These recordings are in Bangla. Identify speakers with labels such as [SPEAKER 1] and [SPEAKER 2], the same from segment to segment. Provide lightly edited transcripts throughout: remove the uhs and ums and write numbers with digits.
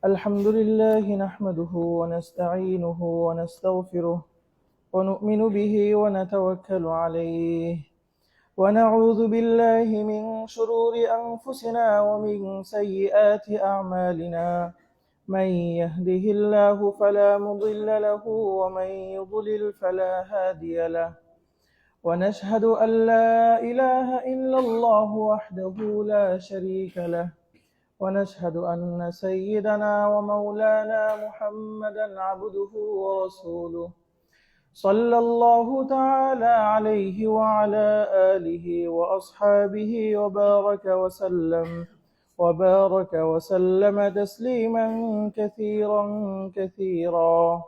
[SPEAKER 1] الحمد لله نحمده ونستعينه ونستغفره ونؤمن به ونتوكل عليه ونعوذ بالله من شرور أنفسنا ومن سيئات أعمالنا من يهده الله فلا مضل له ومن يضلل فلا هادي له ونشهد أن لا إله إلا الله وحده لا شريك له ونشهد أن سيدنا ومولانا محمدا عبده ورسوله صلى الله تعالى عليه وعلى آله وأصحابه وبارك وسلم تسليما كثيرا كثيرا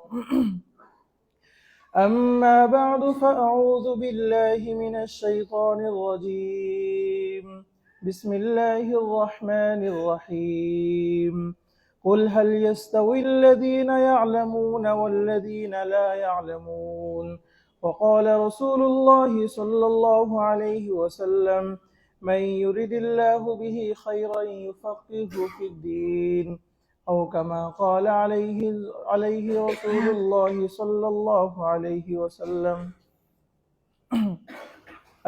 [SPEAKER 1] أما بعد فأعوذ بالله من الشيطان الرجيم بسم الله الرحمن الرحيم قل هل يستوي الذين يعلمون والذين لا يعلمون وقال رسول الله صلى الله عليه وسلم من يرد الله به خيرا يفقهه في الدين أو كما قال عليه رسول الله صلى الله عليه وسلم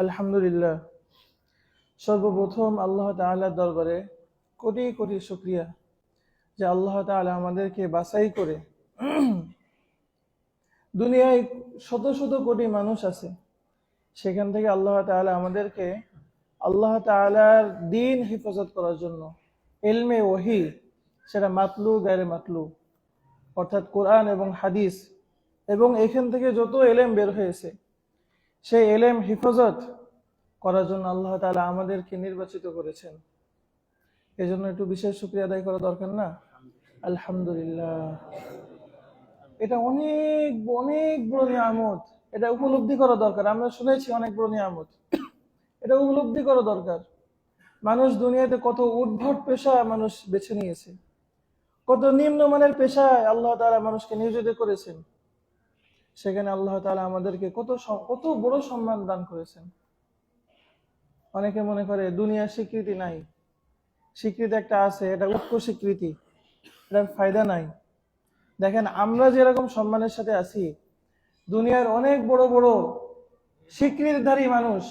[SPEAKER 1] الحمد لله সর্বপ্রথম আল্লাহ তাআলার দরবারে কোটি কোটি শুকরিয়া যে আল্লাহ তাআলা আমাদেরকে বাছাই করে দুনিয়ায় শত শত কোটি মানুষ আছে, সেখান থেকে আল্লাহ তাআলা আমাদেরকে আল্লাহ তাআলার দ্বীন হেফাজত করার জন্য ইলমে ওহী, সেটা মাতলু গায়রে মাতলু অর্থাৎ কোরআন এবং হাদিস, এবং এখান থেকে যত এলেম বের হয়েছে সেই এলেম হেফাজত করার জন্য আল্লাহ তাআলা আমাদেরকে নির্বাচিত করেছেন। এজন্য একটু বিশেষ শুকরিয়া আদায় করা দরকার না? আলহামদুলিল্লাহ। এটা অনেক অনেক বড় নিয়ামত, এটা উপলব্ধি করা দরকার। আমরা শুনেছি অনেক বড় নিয়ামত, এটা উপলব্ধি করা দরকার। মানুষ দুনিয়াতে কত উদ্ভট পেশা মানুষ বেছে নিয়েছে, কত নিম্নমানের পেশায় আল্লাহ তাআলা মানুষকে নিয়োজিত করেছেন, সেখানে আল্লাহ তাআলা আমাদেরকে কত বড় সম্মান দান করেছেন। অনেকে মনে করে দুনিয়ার স্বীকৃতি নাই, স্বীকৃতি একটা আছে, এটা উচ্চ স্বীকৃতি, এটার ফায়দা নাই। দেখেন আমরা যেরকম সম্মানের সাথে আছি, দুনিয়ার অনেক বড় বড় স্বীকৃতিধারী মানুষ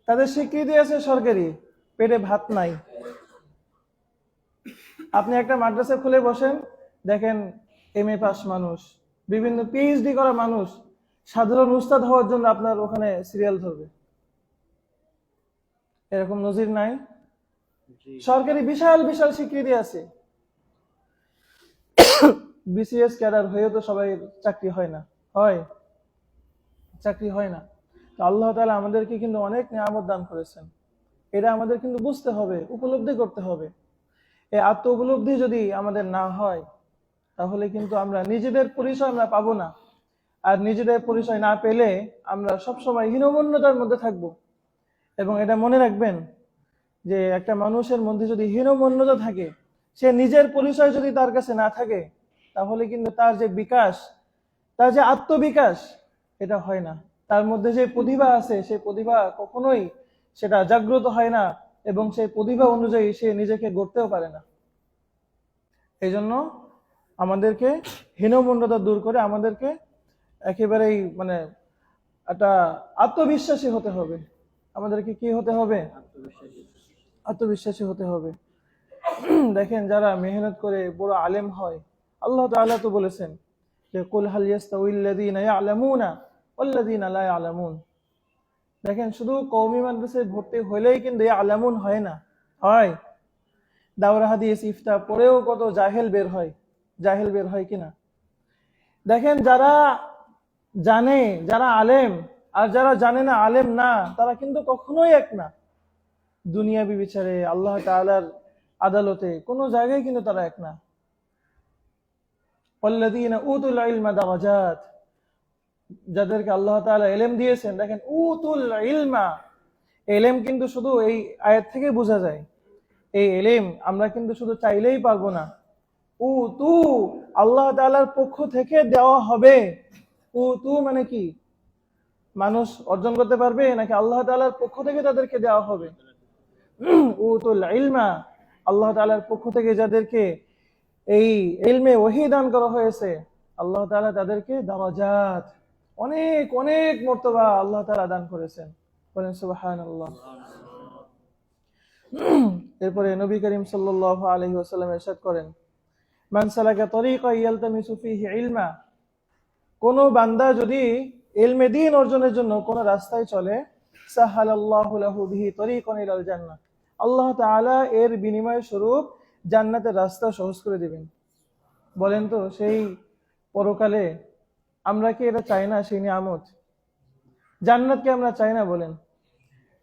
[SPEAKER 1] তাদের স্বীকৃতি আছে সরকারি, পেটে ভাত নাই। আপনি একটা মাদ্রাসা খুলে বসেন, দেখেন MA পাস মানুষ, বিভিন্ন PhD করা মানুষ সাধারণ উস্তাদ হওয়ার জন্য আপনার ওখানে সিরিয়াল ধরবে। এরকম নজির নাই? সরকারি বিশাল বিশাল স্বীকৃতি আছে। BCS ক্যাডার হয়েও তো সবাই চাকরি হয় না, চাকরি হয় না। তো আল্লাহ তাআলা আমাদেরকে কিন্তু অনেক নিয়ামত দান করেছেন, এটা আমাদের কিন্তু বুঝতে হবে, উপলব্ধি করতে হবে। এই আত্ম উপলব্ধি যদি আমাদের না হয়, তাহলে কিন্তু আমরা নিজেদের পরিচয় আমরা পাবো না। আর নিজেদের পরিচয় না পেলে আমরা সবসময় হীনমন্যতার মধ্যে থাকব। এবং এটা মনে রাখবেন যে একটা মানুষের মধ্যে যদি হীনমন্যতা থাকে, সে নিজের পরিচয় যদি তার কাছে না থাকে, তাহলে কিন্তু তার যে বিকাশ, তার যে আত্মবিকাশ, এটা হয় না। তার মধ্যে যে প্রতিভা আছে, সেই প্রতিভা কখনোই সেটা জাগ্রত হয় না, এবং সেই প্রতিভা অনুযায়ী সে নিজেকে গড়তেও পারে না। এই জন্য আমাদেরকে হীনমন্যতা দূর করে আমাদেরকে একেবারেই একটা আত্মবিশ্বাসী হতে হবে। আমাদেরকে কি হতে হবে? আত্মবিশ্বাসী হতে হবে। দেখেন যারা মেহনত করে বড় আলেম হয়, আল্লাহ তাআলা তো বলেছেন যে কুল হাল ইয়াস্তাউইল্লাযীনা ইয়ালামুনা ওয়াল্লাযীনা লা ইয়ালামুন। দেখেন শুধু কওমি মাদ্রাসায় ভর্তি হলেই কিন্তু ইয়ালামুন হয় না, হয় দাওরা হাদিস ইফতা পড়েও কত জাহেল বের হয় কিনা। দেখেন যারা জানে, যারা আলেম, আর যারা জানে না, আলেম না, তারা কিন্তু কখনোই এক না। দুনিয়াবি বিচারে, আল্লাহ তাআলার আদালতে কোনো জায়গায় কিন্তু তারা এক না। ওয়াল্লাযীনা উতুল ইলমা দারাজাত, যাদেরকে আল্লাহ তাআলা ইলম দিয়েছেন, দেখেন উতুল ইলমা, ইলম কিন্তু শুধু এই আয়াত থেকে বোঝা যায়। এই ইলম আমরা কিন্তু শুধু চাইলেই পারবো না। উতু আল্লাহ তাআলার পক্ষ থেকে দেওয়া হবে। উতু মানে কি? মানুষ অর্জন করতে পারবে নাকি আল্লাহ তাআলার পক্ষ থেকে তাদেরকে দেওয়া হবে? উতুল ইলমা, আল্লাহ তাআলার পক্ষ থেকে যাদেরকে এই ইলমে ওহী দান করা হয়েছে, আল্লাহ তাআলা তাদেরকে দারাজাত, অনেক অনেক মর্তবা আল্লাহ তাআলা দান করেছেন। বলেন সুবহানাল্লাহ। এরপরে নবী করিম সাল্লাল্লাহু আলাইহি ওয়াসাল্লাম ইরশাদ করেন, মান সালাকা তরিকান ইয়ালতামিসু ফীহি ইলমা, কোন বান্দা যদি ইলমে দ্বীন অর্জনের জন্য কোন রাস্তায় চলে, সাহালাল্লাহু লাহু বিহি তরিকান ইলাল জান্নাহ, আল্লাহ তাআলা এর বিনিময় স্বরূপ জান্নাতের রাস্তা সহজ করে দিবেন। বলেন তো সেই পরকালে আমরা কি এটা চাই না? সেই নিয়ামত জান্নাতকে আমরা চাই না? বলেন।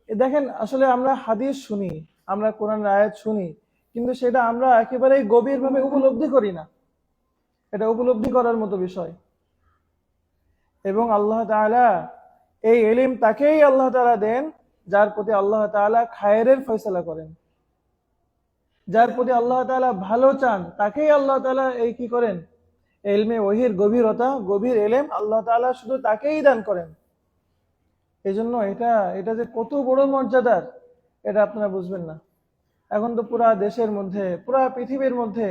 [SPEAKER 1] দেখেন, আসলে আমরা হাদিস শুনি, আমরা কোরআনের আয়াত শুনি, কিন্তু সেটা আমরা একেবারেই গভীরভাবে উপলব্ধি করি না। এটা উপলব্ধি করার মতো বিষয়। এবং আল্লাহ তাআলা এই ইলম তাকেই আল্লাহ তাআলা দেন যার প্রতি আল্লাহ তাআলা খায়রের ফয়সালা করেন, যার প্রতি আল্লাহ তাআলা ভালো চান, তাকেই আল্লাহ তাআলা এই কি করেন, ইলমে ওহীর গভীরতা, গভীর ইলম আল্লাহ তাআলা শুধু তাকেই দান করেন। এজন্য এটা যে কত বড় মর্যাদার, এটা আপনারা বুঝবেন না। এখন তো পুরা দেশের মধ্যে, পুরা পৃথিবীর মধ্যে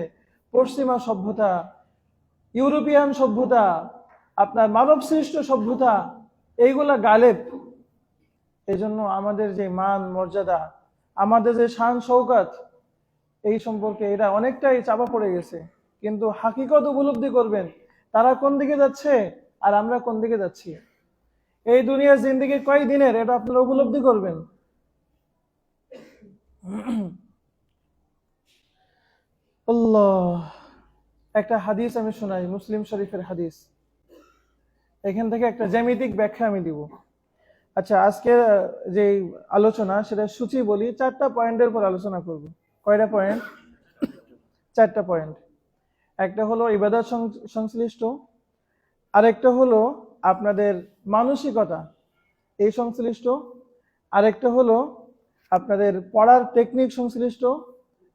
[SPEAKER 1] পশ্চিমা সভ্যতা, ইউরোপিয়ান সভ্যতা, আপনার মানব সৃষ্ট সভ্যতা, এইগুলা গালেব। এই জন্য আমাদের যে মান মর্যাদা, আমাদের যে শান শৌকত, এই সম্পর্কে এটা অনেকটাই চাপা পড়ে গেছে। কিন্তু হাকিকত উপলব্ধি করবেন, তারা কোন দিকে যাচ্ছে আর আমরা কোন দিকে যাচ্ছি। এই দুনিয়ার জিন্দেগি কয় দিনের, এটা আপনারা উপলব্ধি করবেন। আল্লাহ, একটা হাদিস আমি শোনাই, মুসলিম শরীফের হাদিস। এখান থেকে একটা জ্যামিতিক ব্যাখ্যা আমি দিব। আচ্ছা, আজকের যে আলোচনা সেটা সূচি বলি, 4টা পয়েন্টের পর আলোচনা করব। কয়টা পয়েন্ট? 4টা পয়েন্ট। একটা হলো ইবাদত সংশ্লিষ্ট, আরেকটা হলো আপনাদের মানসিকতা এই সংশ্লিষ্ট, আরেকটা হলো আপনাদের পড়ার টেকনিক সংশ্লিষ্ট,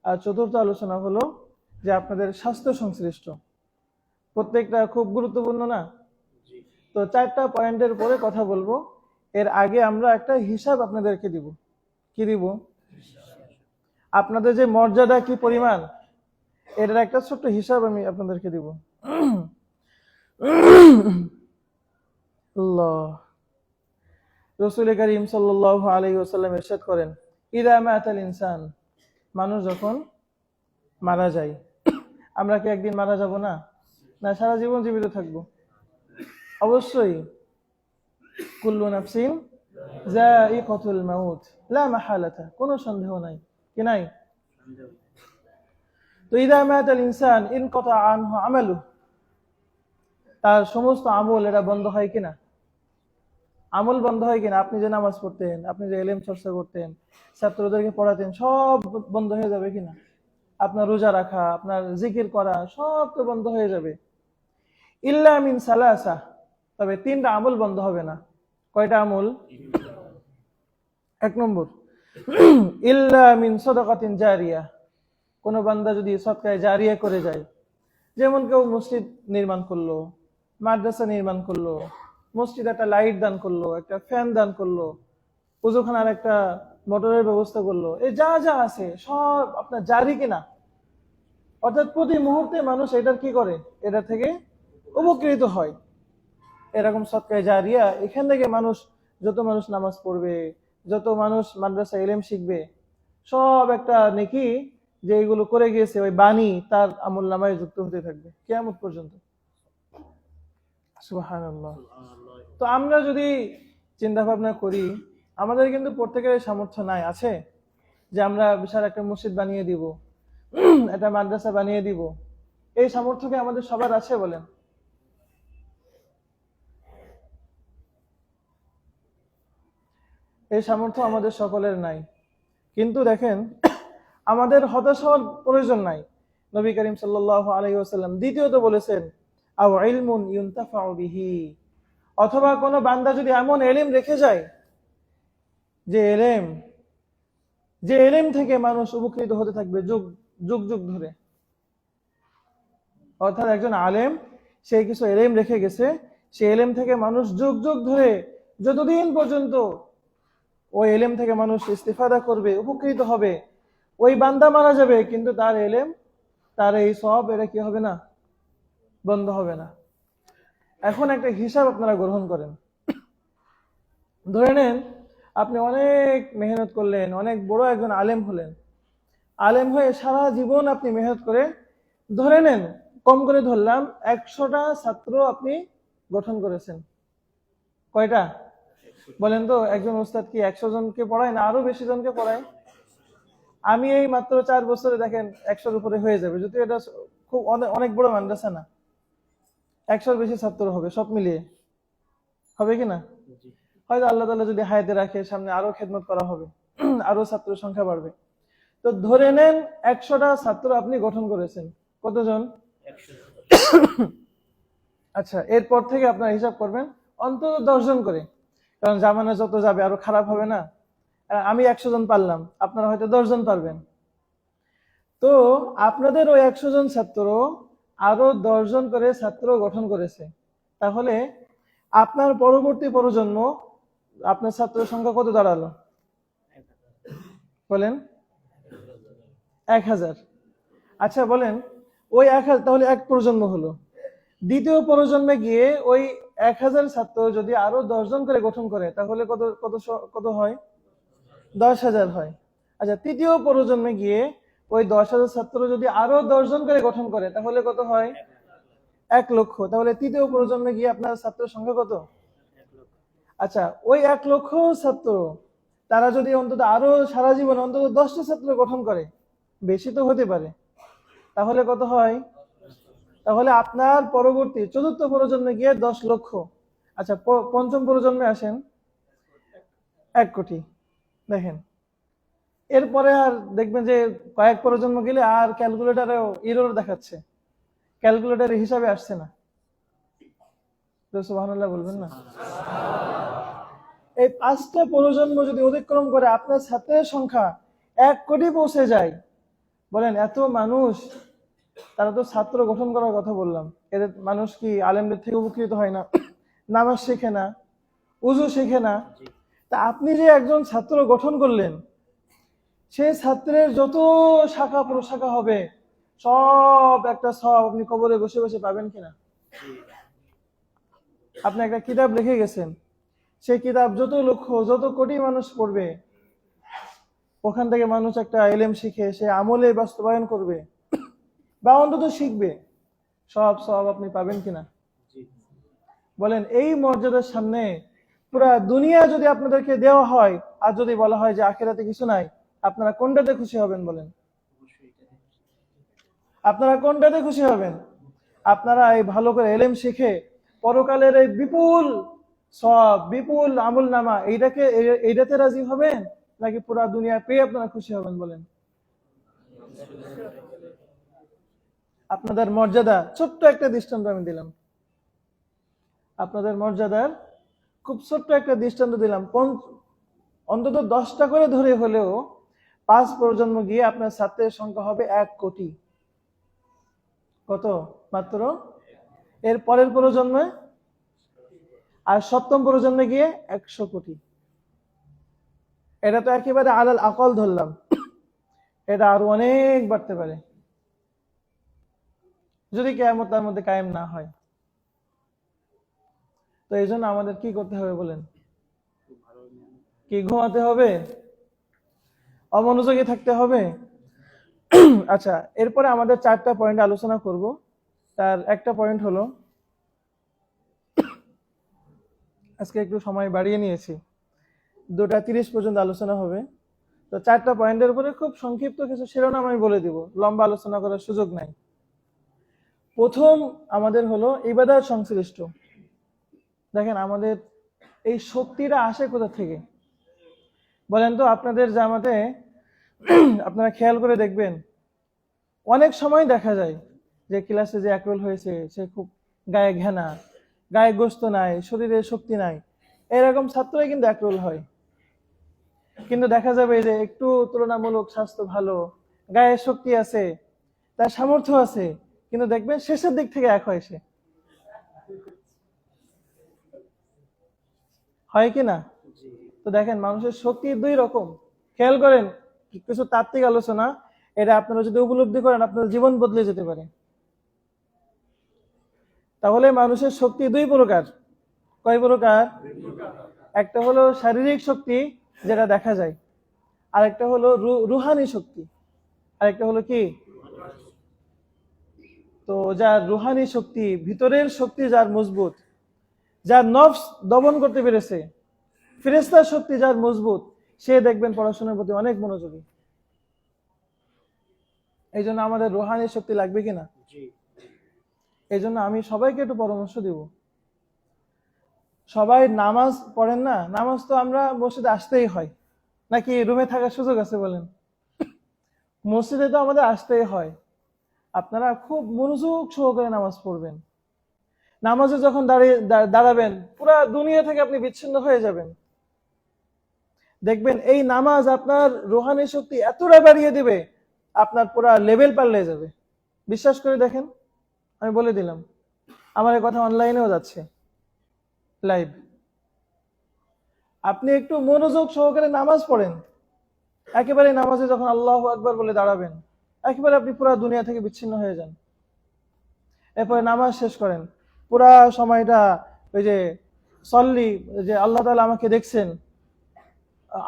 [SPEAKER 1] আর চতুর্থ আলোচনা হলো যে আপনাদের স্বাস্থ্য সংশ্লিষ্ট। প্রত্যেকটা খুব গুরুত্বপূর্ণ না? তো 4টা পয়েন্টের পরে কথা বলবো। এর আগে আমরা একটা হিসাব আপনাদেরকে দিব। কি দিব? আপনাদের যে মর্যাদা কি পরিমাণ, এটার একটা ছোট্ট হিসাব আমি আপনাদেরকে দিব। আল্লাহ, রাসূল করিম সাল্লাল্লাহু আলাইহি ওয়াসাল্লাম ইরশাদ করেন, ইযা মাতাল ইনসান, মানুষ যখন মারা যায়, আমরা কি একদিন মারা যাব না? না, সারা জীবন জীবিত থাকবো? অবশ্যই। কুল্লু নাফসিন যায়িকাতুল মাউত লা মাহালাতা, কোনো সন্দেহ নাই। কি নাই? তো ইযা মাতাল ইনসান ইনকাতা আনহু আমালু, তার সমস্ত আমল এটা বন্ধ হয় কিনা? আমল বন্ধ হয় কিনা? আপনি যে নামাজ পড়তেন, আপনি যে ইলম চর্চা করতেন, ছাত্রদেরকে পড়াতেন, সব বন্ধ হয়ে যাবে কিনা? আপনার রোজা রাখা, আপনার জিকির করা, সব তো বন্ধ হয়ে যাবে। ইল্লা মিন সালাসা, তবে 3টা আমল বন্ধ হবে না। কয়টা আমল? 1 নম্বর, ইল্লা মিন সাদাকাতিন জারিয়া, কোন বান্দা যদি সদকায়ে জারিয়া করে যায়, যেমন কেউ মসজিদ নির্মাণ করলো, মাদ্রাসা নির্মাণ করলো, মসজিদ একটা লাইট দান করলো, একটা ফ্যান দান করলো, ওযুখানার একটা মোটরের ব্যবস্থা করলো, এই যা যা আছে সব আপনার জারি কিনা। অর্থাৎ প্রতি মুহূর্তে মানুষ এটার কি করে, এটা থেকে উপকৃত হয়। এরকম সদকায়ে জারিয়া, এখান থেকে মানুষ, যত মানুষ নামাজ পড়বে, যত মানুষ মাদ্রাসা ইলম শিখবে, সব একটা নেকি যে এগুলো করে গিয়েছে ওই বাণী তার আমলনামায় যুক্ত হতে থাকবে কিয়ামত পর্যন্ত। সুবহানাল্লাহ। তো আমরা যদি চিন্তা ভাবনা করি, আমাদের কিন্তু প্রত্যেকের সামর্থ্য নাই, আছে যে আমরা বিশাল একটা মসজিদ বানিয়ে দিব, একটা মাদ্রাসা বানিয়ে দিব। এই সামর্থ্য কি আমাদের সবার আছে? বলেন। এই সামর্থ্য আমাদের সকলের নাই। কিন্তু দেখেন, আমাদের হতাশ হওয়ার প্রয়োজন নাই। নবী করিম সাল্লাল্লাহু আলাইহি ওয়াসাল্লাম দ্বিতীয়ত বলেছেন, আও ইলমুন ইউনতাফাউ বিহি, অথবা কোনো বান্দা যদি এমন ইলম রেখে যায় যে ইলম থেকে মানুষ উপকৃত হতে থাকবে যুগ যুগ ধরে। অর্থাৎ একজন আলেম, সে কিছু ইলম রেখে গেছে, সেই ইলম থেকে মানুষ যুগ যুগ ধরে, যতদিন পর্যন্ত ওই ইলম থেকে মানুষ ইস্তিফাদা করবে, উপকৃত হবে, ওই বান্দা মারা যাবে, কিন্তু তার এলেম, তার এই সওয়াব, এটা কি হবে না? বন্ধ হবে না। এখন একটা হিসাব আপনারা গ্রহণ করেন। ধরে নেন আপনি অনেক মেহনত করলেন, অনেক বড় একজন আলেম হলেন। আলেম হয়ে সারা জীবন আপনি মেহনত করে, ধরে নেন কম করে ধরলাম 100টা ছাত্র আপনি গঠন করেছেন। কয়টা বলেন তো? একজন ওস্তাদ কি 100 জনকে পড়ায় না আরো বেশি জনকে পড়ায়? আমি এই মাত্র 4 বছরে দেখেন 100-র উপরে হয়ে যাবে, যদি এটা খুব অনেক বড় মাদ্রাসা না, 100-র বেশি ছাত্র হবে সব মিলিয়ে, হবে কি না? হয়তো আল্লাহ তাআলা যদি হায়াতে রাখে, সামনে আরো খেদমত করা হবে, আরো ছাত্র সংখ্যা বাড়বে। তো ধরে নেন 100টা ছাত্র আপনি গঠন করেছেন। কতজন?
[SPEAKER 2] 100।
[SPEAKER 1] আচ্ছা, এরপর থেকে আপনারা হিসাব করবেন অন্তত 10 জন করে, কারণ জামানা যত যাবে আরো খারাপ হবে না? আমি 100 জন পারলাম, আপনারা হয়তো 10 জন পারবেন। তো আপনাদের ওই 100 জন ছাত্র আরো 10 জন করে ছাত্র গঠন করেছে, তাহলে আপনার পরবর্তী প্রজন্ম, আপনার ছাত্র সংখ্যা কত দাঁড়ালো বলেন? 1000। আচ্ছা বলেন, ওই 1000 তাহলে এক প্রজন্ম হলো। দ্বিতীয় প্রজন্মে গিয়ে ওই 1000 ছাত্র যদি আরো 10 জন করে গঠন করে, তাহলে কত কত কত হয়? 10,000 হয়। আচ্ছা, তৃতীয় প্রজন্মে গিয়ে ওই 10,000 ছাত্র যদি আরো 10 জন করে গঠন করে, তাহলে কত হয়? 1 লক্ষ। তাহলে তৃতীয় প্রজন্মে গিয়ে আপনার ছাত্র সংখ্যা কত?
[SPEAKER 2] 1 লক্ষ।
[SPEAKER 1] আচ্ছা, ওই 1 লক্ষ ছাত্র তারা যদি অন্তত আরো সারা জীবন অন্তত 10টা ছাত্র গঠন করে, বেশি তো হতে পারে, তাহলে কত হয়? তাহলে আপনার পরবর্তী চতুর্থ প্রজন্মে গিয়ে 10 লক্ষ। আচ্ছা, পঞ্চম প্রজন্মে আসেন 1 কোটি। দেখেন, এরপরে আর দেখবেন যে কয়েক প্রজন্ম গেলে আর ক্যালকুলেটারেও এরর দেখাচ্ছে, ক্যালকুলেটারের হিসাবে আসছে না। সুবহানাল্লাহ বলবেন না? এই 5টা প্রজন্ম যদি অতিক্রম করে আপনার ছাত্রের সংখ্যা 1 কোটি পৌঁছে যায়, বলেন এত মানুষ, তারা তো ছাত্র গঠন করার কথা বললাম, এদের মানুষ কি আলেমদের থেকে উপকৃত হয় না? নামাজ শেখে না, উজু শেখে না? তা আপনি যে একজন ছাত্র গঠন করলেন, সেই ছাত্রের যত শাখা প্রশাখা হবে, সব একটা সব আপনি কবরে বসে বসে পাবেন কিনা? আপনি একটা কিতাব লিখে গেছেন, সেই কিতাব যত লক্ষ যত কোটি মানুষ পড়বে, ওখান থেকে মানুষ একটা ইলম শিখে সে আমলে বাস্তবায়ন করবে বা অন্তত শিখবে, সব আপনি পাবেন কিনা? বলেন, এই মর্যাদার সামনে পুরা দুনিয়া যদি আপনাদেরকে দেওয়া হয়, আর যদি বলা হয় যে আখিরাতে কিছু নাই, আপনারা কোনটাতে খুশি হবেন বলেন? আপনারা কোনটাতে খুশি হবেন? আপনারা এই ভালো করে ইলম শিখে পরকালের এই বিপুল সব, বিপুল আমল নামা, এইটাতে রাজি হবেন, নাকি পুরা দুনিয়া পেয়ে আপনারা খুশি হবেন বলেন? আপনাদের মর্যাদা, ছোট্ট একটা দৃষ্টান্ত আমি দিলাম, আপনাদের মর্যাদার খুব ছোট্ট একটা দৃষ্টান্ত দিলাম। অন্তত 10টা করে ধরে হলেও 5 প্রজন্ম গিয়ে আপনার ছাত্রের সংখ্যা হবে 1 কোটি। কত? মাত্র। এর পরের প্রজন্মে আর 7ম প্রজন্মে গিয়ে 100 কোটি। এটা তো একেবারে আলাল আকল ধরলাম, এটা আরো অনেক বাড়তে পারে যদি কিয়ামত তার মধ্যে কায়েম না হয়। তো এই জন্য আমাদের কি করতে হবে বলেন? কি ঘুমাতে হবে? অমনোযোগী থাকতে হবে? আচ্ছা, এরপরে আমাদের 4টা পয়েন্ট আলোচনা করব। তার একটা পয়েন্ট হলো, আজকে একটু সময় বাড়িয়ে নিয়েছি, 2:30 পর্যন্ত আলোচনা হবে। তো 4টা পয়েন্টের উপরে খুব সংক্ষিপ্ত কিছু শিরোনাম আমি বলে দিব, লম্বা আলোচনা করার সুযোগ নাই। প্রথম আমাদের হলো ইবাদত সংশ্লিষ্ট। দেখেন, আমাদের এই শক্তিটা আসে কোথা থেকে বলেন তো? আপনাদের জামাতে আপনারা খেয়াল করে দেখবেন, অনেক সময় দেখা যায় যে ক্লাসে যে একরোল হয়েছে সে খুব গায়ে ঘেনা, গায়ে গোস্ত নাই, শরীরে শক্তি নাই, এরকম ছাত্রই কিন্তু একরোল হয়। কিন্তু দেখা যাবে যে একটু তুলনামূলক স্বাস্থ্য ভালো, গায়ে শক্তি আছে, তার সামর্থ্য আছে, কিন্তু দেখবেন শেষের দিক থেকে এক হয় সে। হয় কি না? তো দেখেন, মানুষের শক্তি 2 রকম। খেয়াল করেন, কিছু তাত্ত্বিক আলোচনা, এটা আপনারা যদি উপলব্ধি করেন আপনার জীবন বদলে যেতে পারে। তাহলে মানুষের শক্তি দুই প্রকার। কয় প্রকার? একটা হলো শারীরিক শক্তি, যেটা দেখা যায়, আর একটা হলো রুহানি শক্তি, আর একটা হলো কি? তো যার রুহানি শক্তি, ভিতরের শক্তি যার মজবুত, যার নফস দমন করতে পেরেছে, ফেরেশতার শক্তি যার মজবুত, সে দেখবেন পড়াশোনার প্রতি অনেক মনোযোগী। এই জন্য আমাদের রুহানি শক্তি লাগবে কিনা? এই জন্য আমি সবাইকে একটু পরামর্শ দিব, সবাই নামাজ পড়েন না? নামাজ তো আমরা মসজিদে আসতেই হয়, নাকি রুমে থাকার সুযোগ আছে বলেন? মসজিদে তো আমাদের আসতেই হয়। আপনারা খুব মনোযোগ সহকারে নামাজ পড়বেন। নামাজে যখন দাঁড়াবেন, পুরা দুনিয়া থেকে আপনি বিচ্ছিন্ন হয়ে যাবেন। দেখবেন এই নামাজ আপনার রুহানি শক্তি এতটা বাড়িয়ে দিবে, আপনার পুরা লেভেল পাল্টে যাবে। বিশ্বাস করে দেখেন, আমি বলে দিলাম, আমার এই কথা অনলাইনেও যাচ্ছে লাইভ। আপনি একটু মনোযোগ সহকারে নামাজ পড়েন, একেবারে নামাজে যখন আল্লাহু আকবার বলে দাঁড়াবেন, একেবারে আপনি পুরা দুনিয়া থেকে বিচ্ছিন্ন হয়ে যান। এরপরে নামাজ শেষ করেন, পুরা সময়টা ওই যে সল্লি, যে আল্লাহ তাআলা আমাকে দেখছেন,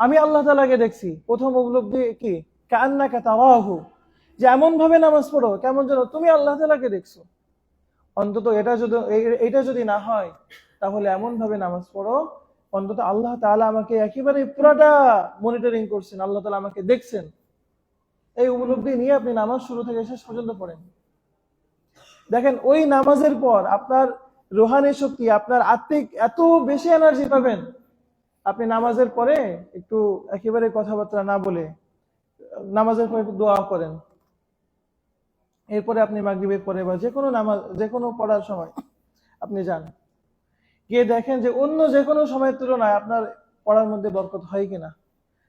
[SPEAKER 1] আমি আল্লাহ তাআলাকে দেখছি, প্রথম উপলব্ধি কি? কান্নাকা তারাহু, যে এমন ভাবে নামাজ পড়ো কেমন যেন তুমি আল্লাহ তাআলাকে দেখছো। অন্তত এটা যদি না হয়, তাহলে এমন ভাবে নামাজ পড়ো অন্তত আল্লাহ তাআলা আমাকে একেবারে পুরাটা মনিটরিং করছেন, আল্লাহ তাআলা আমাকে দেখছেন। এই উপলব্ধি নিয়ে আপনি নামাজ শুরু থেকে শেষ পর্যন্ত পড়েন। দেখেন ওই নামাজের পর আপনার রুহানি শক্তি, আপনার আত্মিক এত বেশি এনার্জি পাবেন। আপনি নামাজের পরে একটু একেবারে কথাবার্তা না বলে নামাজের পরে একটু দোয়া করেন। এরপরে আপনি মাগরিবের পরে বা যেকোনো নামাজ, যেকোনো পড়ার সময় আপনি যান, গিয়ে দেখেন যে অন্য যেকোনো সময়ের তুলনায় আপনার পড়ার মধ্যে বরকত হয় কিনা।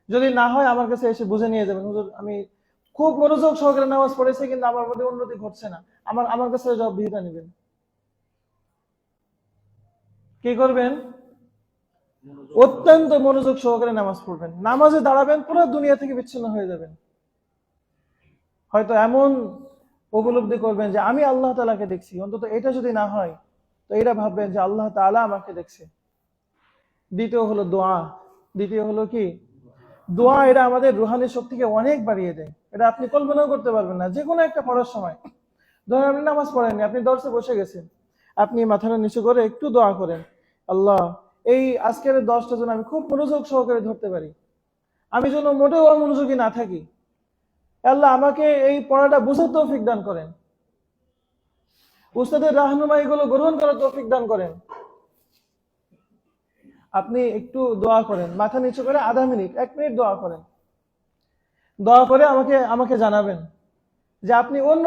[SPEAKER 1] যদি না হয় আমার কাছে এসে বুঝে নিয়ে যাবেন, হুজুর আমি খুব মনোযোগ সহকারে নামাজ পড়েছি কিন্তু আমার মধ্যে উন্নতি ঘটছে না, আমার কাছে জবাবদিহিতা নেবেন। কি করবেন? অত্যন্ত মনোযোগ সহকারে নামাজ পড়বেন, নামাজে দাঁড়াবেন, পুরো দুনিয়া থেকে বিচ্ছিন্ন হয়ে যাবেন। হয়তো এমন উপলব্ধি করবেন যে আমি আল্লাহ তাআলাকে দেখছি। অন্তত এটা যদি না হয় তো এটা ভাববেন যে আল্লাহ তাআলা আমাকে দেখছে। দ্বিতীয় হলো দোয়া। দ্বিতীয় হলো কি? দোয়া। এটা আমাদের রুহানি শক্তিকে অনেক বাড়িয়ে দেয়, এটা আপনি কল্পনাও করতে পারবেন না। যে কোনো একটা পড়ার সময়, ধরেন আপনি নামাজ পড়েননি, আপনি দর্শে বসে গেছেন, আপনি মাথাটা নিচু করে একটু দোয়া করেন, আল্লাহ এই আজকের 10টা জন আমি খুব মনোযোগ সহকারে ধরতে পারি, আমি যেন মোটেও অমনোযোগী না থাকি। আল্লাহ আমাকে এই পড়াটা বুঝার তৌফিক দান করেন, উস্তাদের রাহনুমাইগুলো গ্রহণ করার তৌফিক দান করেন। আপনি একটু দোয়া করেন, মাথা নিচু করে আধা মিনিট 1 মিনিট দোয়া করেন। দোয়া করে আমাকে জানাবেন যে আপনি অন্য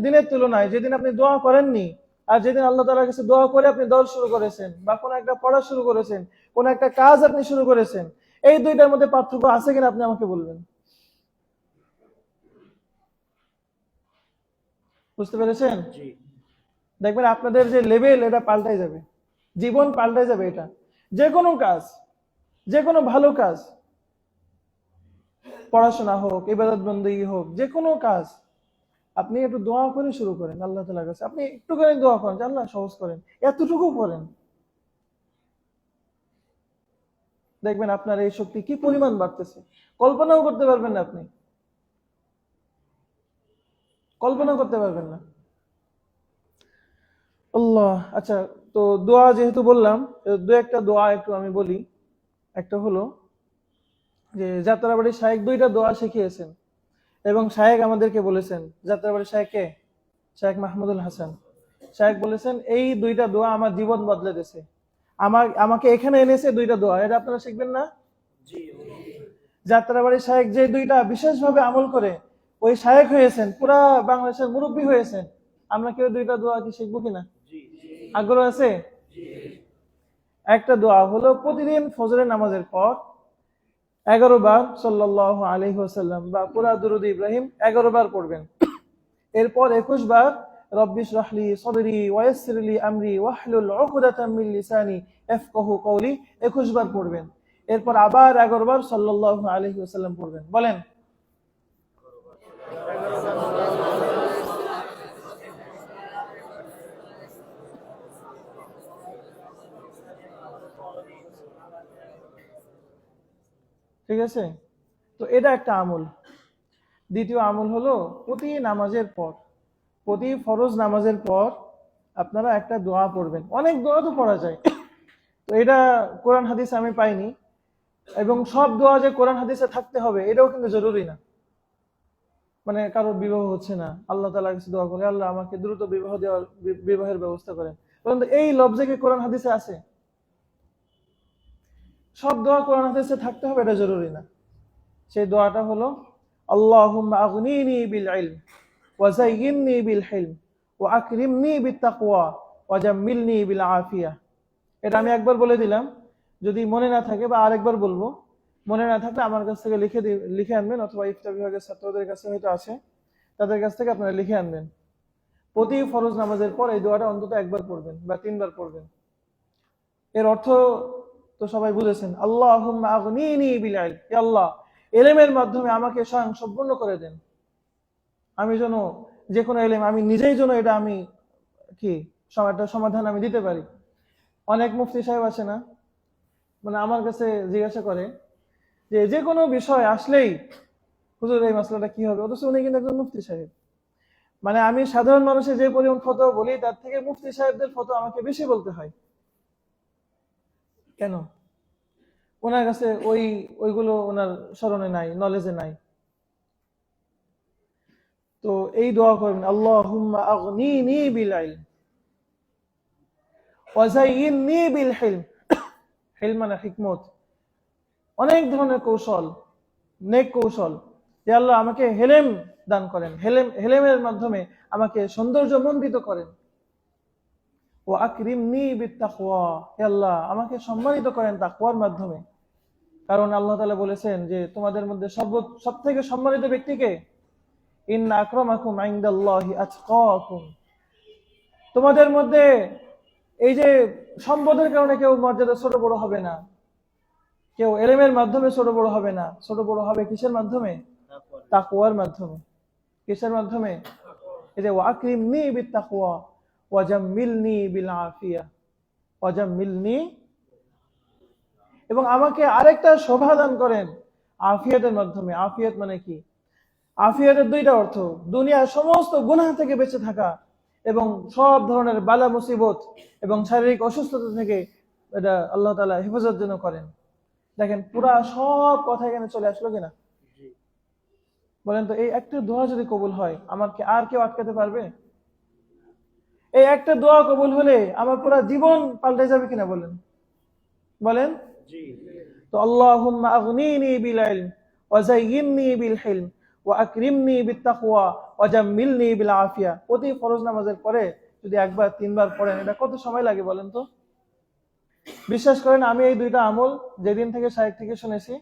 [SPEAKER 1] দিনের তুলনায় যেদিন আপনি দোয়া করেননি আর যেদিন আল্লাহ তাআলার কাছে দোয়া করে আপনি দৌড় শুরু করেছেন বা কোনো একটা পড়া শুরু করেছেন, কোনো একটা কাজ আপনি শুরু করেছেন, এই দুইটার মধ্যে পার্থক্য আছে কিনা আপনি আমাকে বলবেন। বুঝতে পেরেছেন? দেখবেন আপনাদের যে লেভেল, এটা পাল্টাই যাবে, জীবন পাল্টাই যাবে। এটা যে কোনো কাজ, যে কোনো ভালো কাজ, পড়াশোনা হোক, ইবাদত বন্দেগী হোক, যে কোনো কাজ আপনি একটু দোয়া করে শুরু করেন আল্লাহ তাআলার কাছে। আপনি একটু করে দোয়া করেন যে আল্লাহ সহজ করেন, এতটুকু করেন, দেখবেন আপনার এই শক্তি কি পরিমাণ বাড়তেছে, কল্পনাও করতে পারবেন না। আপনি কল্পনা করতে পারবেন না। আল্লাহ। আচ্ছা, তো দোয়া যেহেতু বললাম, দু একটা দোয়া একটু আমি বলি। একটা হলো যে যাত্রাবাড়ি শায়েখ 2টা দোয়া শিখিয়েছেন এবং শায়েখ আমাদেরকে বলেছেন, যাত্রাবাড়ি শায়েখকে, শায়েখ মাহমুদুল হাসান শায়েখ বলেছেন এই 2টা দোয়া আমার জীবন বদলে দিয়েছে, আমাকে এখানে এনেছে 2টা দোয়া। এটা আপনারা শিখবেন না? যাত্রাবাড়ি শায়েখ যে 2টা বিশেষভাবে আমল করে ওই শায়েখ হয়েছেন, পুরা বাংলাদেশের মুরব্বী হয়েছেন। আমরা কেউ 2টা দোয়া কি শিখবো কিনা? আগ্রহ আছে? একটা দোয়া হলো প্রতিদিন ফজরের নামাজের পর 11 বার সাল্লাল্লাহু আলাইহি ওয়াসাল্লাম বা পুরা দুরূদ ইব্রাহিম 11 বার পড়বেন। এরপর 21 বার রব্বি ইশরাহ লি সাদরি ওয়া ইয়াসসির লি আমরি ওয়াহলুল উকদাতাম মিন লিসানি ইয়াফকাহু কওলি 21 বার পড়বেন। এরপর আবার 11 বার সাল্লাল্লাহু আলাইহি ওয়াসাল্লাম পড়বেন। বলেন ঠিক আছে? তো এটা একটা আমল। দ্বিতীয় আমল হলো প্রতি ফরজ নামাজের পর আপনারা একটা দোয়া পড়বেন। অনেক দোয়া তো পড়া যায়, তো এটা কোরআন হাদিসে আমি পাইনি, এবং সব দোয়া যে কোরআন হাদিসে থাকতে হবে এটাও কিন্তু জরুরি না। মানে কারোর বিবাহ হচ্ছে না, আল্লাহ তাআলার কাছে দোয়া করে, আল্লাহ আমাকে দ্রুত বিবাহের ব্যবস্থা করেন, পরন্তু এই লফজে কি কোরআন হাদিসে আছে? সব দোয়া কোরআন হাদিসে থাকতে হবে এটা জরুরি না। সেই দোয়াটা হলো আল্লাহুম্মা আগনিনি বিল ইলম ওয়া যায়্যিননি বিল হিলম ওয়া আকরিমনি বিত তাকওয়া ওয়া জাম্মিলনি বিল আফিয়া। এটা আমি একবার বলে দিলাম, যদি মনে না থাকে বা আরেকবার বলবো, মনে না থাকলে আমার কাছ থেকে লিখে আনবেন, অথবা ইফতা বিভাগের ছাত্রদের কাছে হয়তো আছে, তাদের কাছ থেকে আপনারা লিখে আনবেন। প্রতি ফরজ নামাজের পর এই দোয়াটা অন্তত একবার পড়বেন বা 3 বার পড়বেন। এর অর্থ তো সবাই বুঝেছেন, আল্লাহুম্মা আগনিনি বিল ইলম, হে আল্লাহ ইলমের মাধ্যমে আমাকে স্বয়ং সম্পূর্ণ করে দেন, আমি যেন যে কোনো ইলম আমি নিজেই যেন এটা আমি একটা সমাধান আমি দিতে পারি। অনেক মুফতি সাহেব আছে না, মানে আমার কাছে জিজ্ঞাসা করে যে কোনো বিষয় আসলেই, হুজুর এই মাসলাটা কি হবে, অথচ উনি কিন্তু একজন মুফতি সাহেব। মানে আমি সাধারণ মানুষের যে পরিমাণ ফতোয়া বলি তার থেকে মুফতি সাহেবদের ফতোয়া আমাকে বেশি বলতে হয়। কেন? ওনার কাছে ওইগুলো ওনার স্মরণে নাই, নলেজে নাই। তো এই দোয়া করবেন, আল্লাহুম্মা আগনিনি বিল ইলম ওয়া যায়্যিননি বিল হিলম। হিলম মানে হিকমত, অনেক ধরনের কৌশল, নেক কৌশল। যে আল্লাহ আমাকে হেলেম দান করেন, হেলেমের মাধ্যমে আমাকে সৌন্দর্যমণ্ডিত করেন। ও আকরিমনি বিত তাকওয়া, হে আল্লাহ আমাকে সম্মানিত করেন তাকওয়ার মাধ্যমে। কারণ আল্লাহ তাআলা বলেছেন যে তোমাদের মধ্যে সবথেকে সম্মানিত ব্যক্তিকে, ইন্না আকরামাকুম ইনদাল্লাহি আতকাকুম। তোমাদের মধ্যে এই যে সম্পদের কারণে কেউ মর্যাদা ছোট বড় হবে না, কেউ ইলমের মাধ্যমে ছোট বড় হবে না, ছোট বড় হবে কিসের মাধ্যমে? তাকওয়ার মাধ্যমে। কিসের মাধ্যমে? এই যে ওয়াকরিমনি বিত তাকওয়া ওয়া জাম্মিলনি বিল আফিয়া, ওয়া জাম্মিলনি, এবং আমাকে আরেকটা শোভা দান করেন আফিয়াতের মাধ্যমে। আফিয়াত মানে কি? আফিয়াতের দুইটা অর্থ, দুনিয়ার সমস্ত গুনাহ থেকে বেঁচে থাকা এবং সব ধরনের বালা মুসিবত এবং শারীরিক অসুস্থতা থেকে এটা আল্লাহ তাআলা হেফাজত যেন করেন। দেখেন পুরা সব কথা এখানে চলে আসলো কিনা? বলেন তো, এই একটা দোয়া যদি কবুল হয় আমার কি আর কেউ আটকাতে পারবে? এই একটা দোয়া কবুল হলে আমার পুরা জীবন পাল্টে যাবে কিনা? বলেন বলেন। তো আল্লাহুম্মা আগনিনি বিল ইলম ওয়া যায়্যিননি বিল হিলম ওয়া আকরিমনি বিত তাকওয়া ওয়া জাম্মিলনি বিল আফিয়া। প্রতি ফরজ নামাজের পরে যদি একবার 3 বার পড়েন, এটা কত সময় লাগে বলেন তো? বিশ্বাস করেন আমি এই দুইটা আমল যেদিন থেকে শায়েখ থেকে শুনেছি,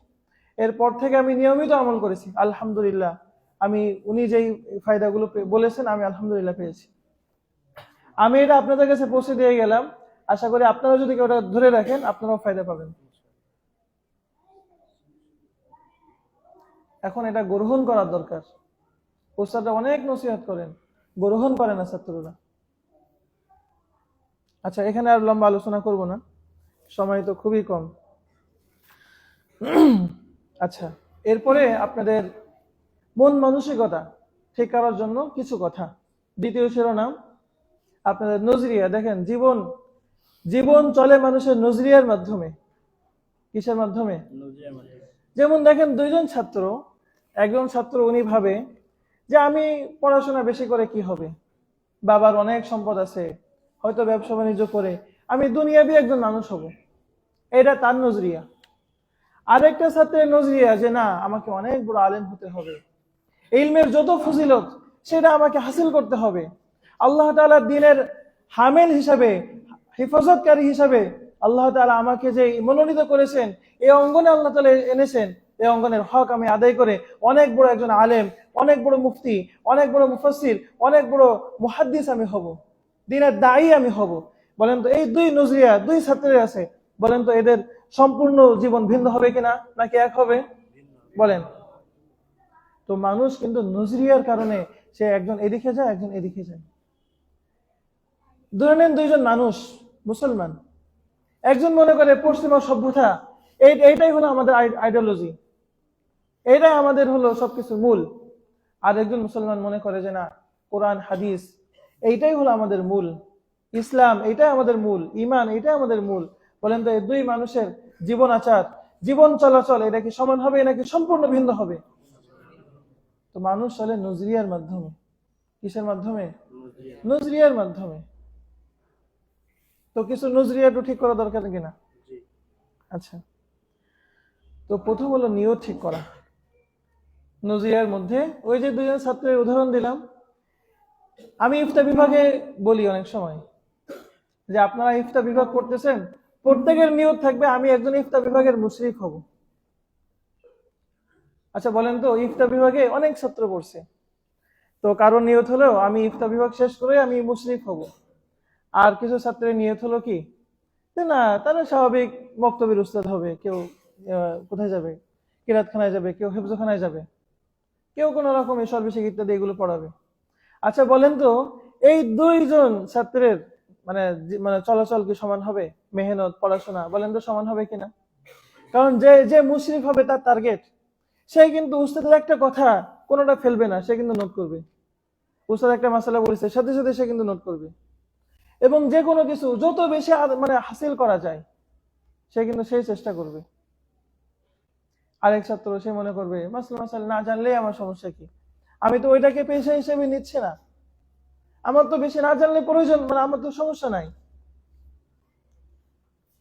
[SPEAKER 1] এরপর থেকে আমি নিয়মিত আমল করেছি, আলহামদুলিল্লাহ। উনি যেই ফায়দাগুলো বলেছেন আমি আলহামদুলিল্লাহ পেয়েছি। আমি এটা আপনাদের কাছে পৌঁছে দিয়ে গেলাম, আশা করি আপনারা যদি ওটা ধরে রাখেন আপনারাও ফায়দা পাবেন। এখন এটা গ্রহণ করার দরকার। উস্তাদরা অনেক নসিহত করেন, গ্রহণ করে না ছাত্ররা। আচ্ছা, এখানে আর লম্বা আলোচনা করব না, সময় তো খুবই কম। আচ্ছা, এরপরে আপনাদের মন মানসিকতা ঠিক করার জন্য কিছু কথা। দ্বিতীয় শিরোনাম আপনাদের নজরিয়া। দেখেন জীবন চলে মানুষের নজরিয়ার মাধ্যমে। কিসের মাধ্যমে? যেমন দেখেন একজন ছাত্র উনি ভাবে যে আমি পড়াশোনা বেশি করে কি হবে, বাবার অনেক সম্পদ আছে, হয়তো ব্যবসা বাণিজ্য করে আমি দুনিয়াবি একজন মানুষ হব, এটা তার নজরিয়া। আরেকটা ছাত্রের নজরিয়া যে না, আমাকে অনেক বড় আলেম হতে হবে, ইলমের যত ফজিলত সেটা আমাকে হাসিল করতে হবে, আল্লাহ তাআলার দ্বীনের হামিল হিসাবে, হেফাজতকারী হিসাবে আল্লাহ তাআলা আমাকে যে মনোনীত করেছেন, এই অঙ্গনে আল্লাহ তাআলা এনেছেন, এই অঙ্গনের হক আমি আদায় করে অনেক বড় একজন আলেম, অনেক বড় মুফতি, অনেক বড় মুফাসসির, অনেক বড় মুহাদ্দিস আমি হব, দ্বীনের দায়ী আমি হব। বলেন তো এই দুই নজরিয়া দুই ছাত্রের আছে, বলেন তো এদের সম্পূর্ণ জীবন ভিন্ন হবে কিনা, নাকি এক হবে? বলেন। তো মানুষ কিন্তু নজরিয়ার কারণে সে একজন এদিকে যায় একজন এদিকে যায়। ধরে নেন দুইজন মানুষ মুসলমান, একজন মনে করে পশ্চিমা সভ্যতা এইটাই হলো আমাদের আইডিওলজি, এটাই আমাদের হলো সবকিছুর মূল। আর একজন মুসলমান মনে করে যে না, কোরআন হাদিস এইটাই হলো আমাদের মূল, ইসলাম এইটাই আমাদের মূল, ইমান এইটাই আমাদের মূল। বলেন তো এই দুই মানুষের জীবন আচার, জীবন চলাচল এটা কি সমান হবে নাকি সম্পূর্ণ ভিন্ন হবে? তো মানুষ চলে নজরিয়ার মাধ্যমে। কিসের মাধ্যমে? নজরিয়ার মাধ্যমে। তো কিছু নজরিয়া একটু ঠিক করা দরকার কিনা? আচ্ছা, তো প্রথম হলো নিয়ত ঠিক করা। নজরিয়ার মধ্যে ওই যে দুজন ছাত্রের উদাহরণ দিলাম, আমি ইফতা বিভাগে বলি অনেক সময় যে আপনারা ইফতা বিভাগ করতেছেন, প্রত্যেকের নিয়ত থাকবে আমি একজন ইফতা বিভাগের মুশরিক হব। আচ্ছা বলেন তো, ইফতা বিভাগে অনেক ছাত্র পড়ছে, তো কারোর নিয়ত হলো আমি ইফতা বিভাগ শেষ করে আমি মুশরিক হব। আর কিছু ছাত্রের নিয়ত হলো কি যে না, তারা স্বাভাবিক মক্তবের উস্তাদ হবে, কেউ কোথায় যাবে, কিরাতখানায় যাবে, কেউ হেফজখানায় যাবে, কেউ কোন রকম সর্বশেষ ইত্যাদি এগুলো পড়াবে। আচ্ছা বলেন তো, এই দুইজন ছাত্রের মানে মানে চলাচল কি সমান হবে? মেহনত পড়াশোনা বলেন তো সমান হবে কিনা? কারণ যে যে মুশরিক হবে তার টার্গেট, সে কিন্তু উস্তাদের একটা কথা কোনোটা ফেলবে না, সে কিন্তু নোট করবে। উস্তাদ একটা মাসালা বলেছে সাথে সাথে সে কিন্তু নোট করবে, এবং যে কোনো কিছু যত বেশি মানে হাসিল করা যায় সে কিন্তু সেই চেষ্টা করবে। আরেক ছাত্র সে মনে করবে মাসালা না জানলেই আমার সমস্যা কি, আমি তো ওইটাকে পেশা হিসেবে নিচ্ছি না, আমার তো বেশি না জানলে প্রয়োজন, মানে আমার তো সমস্যা নাই।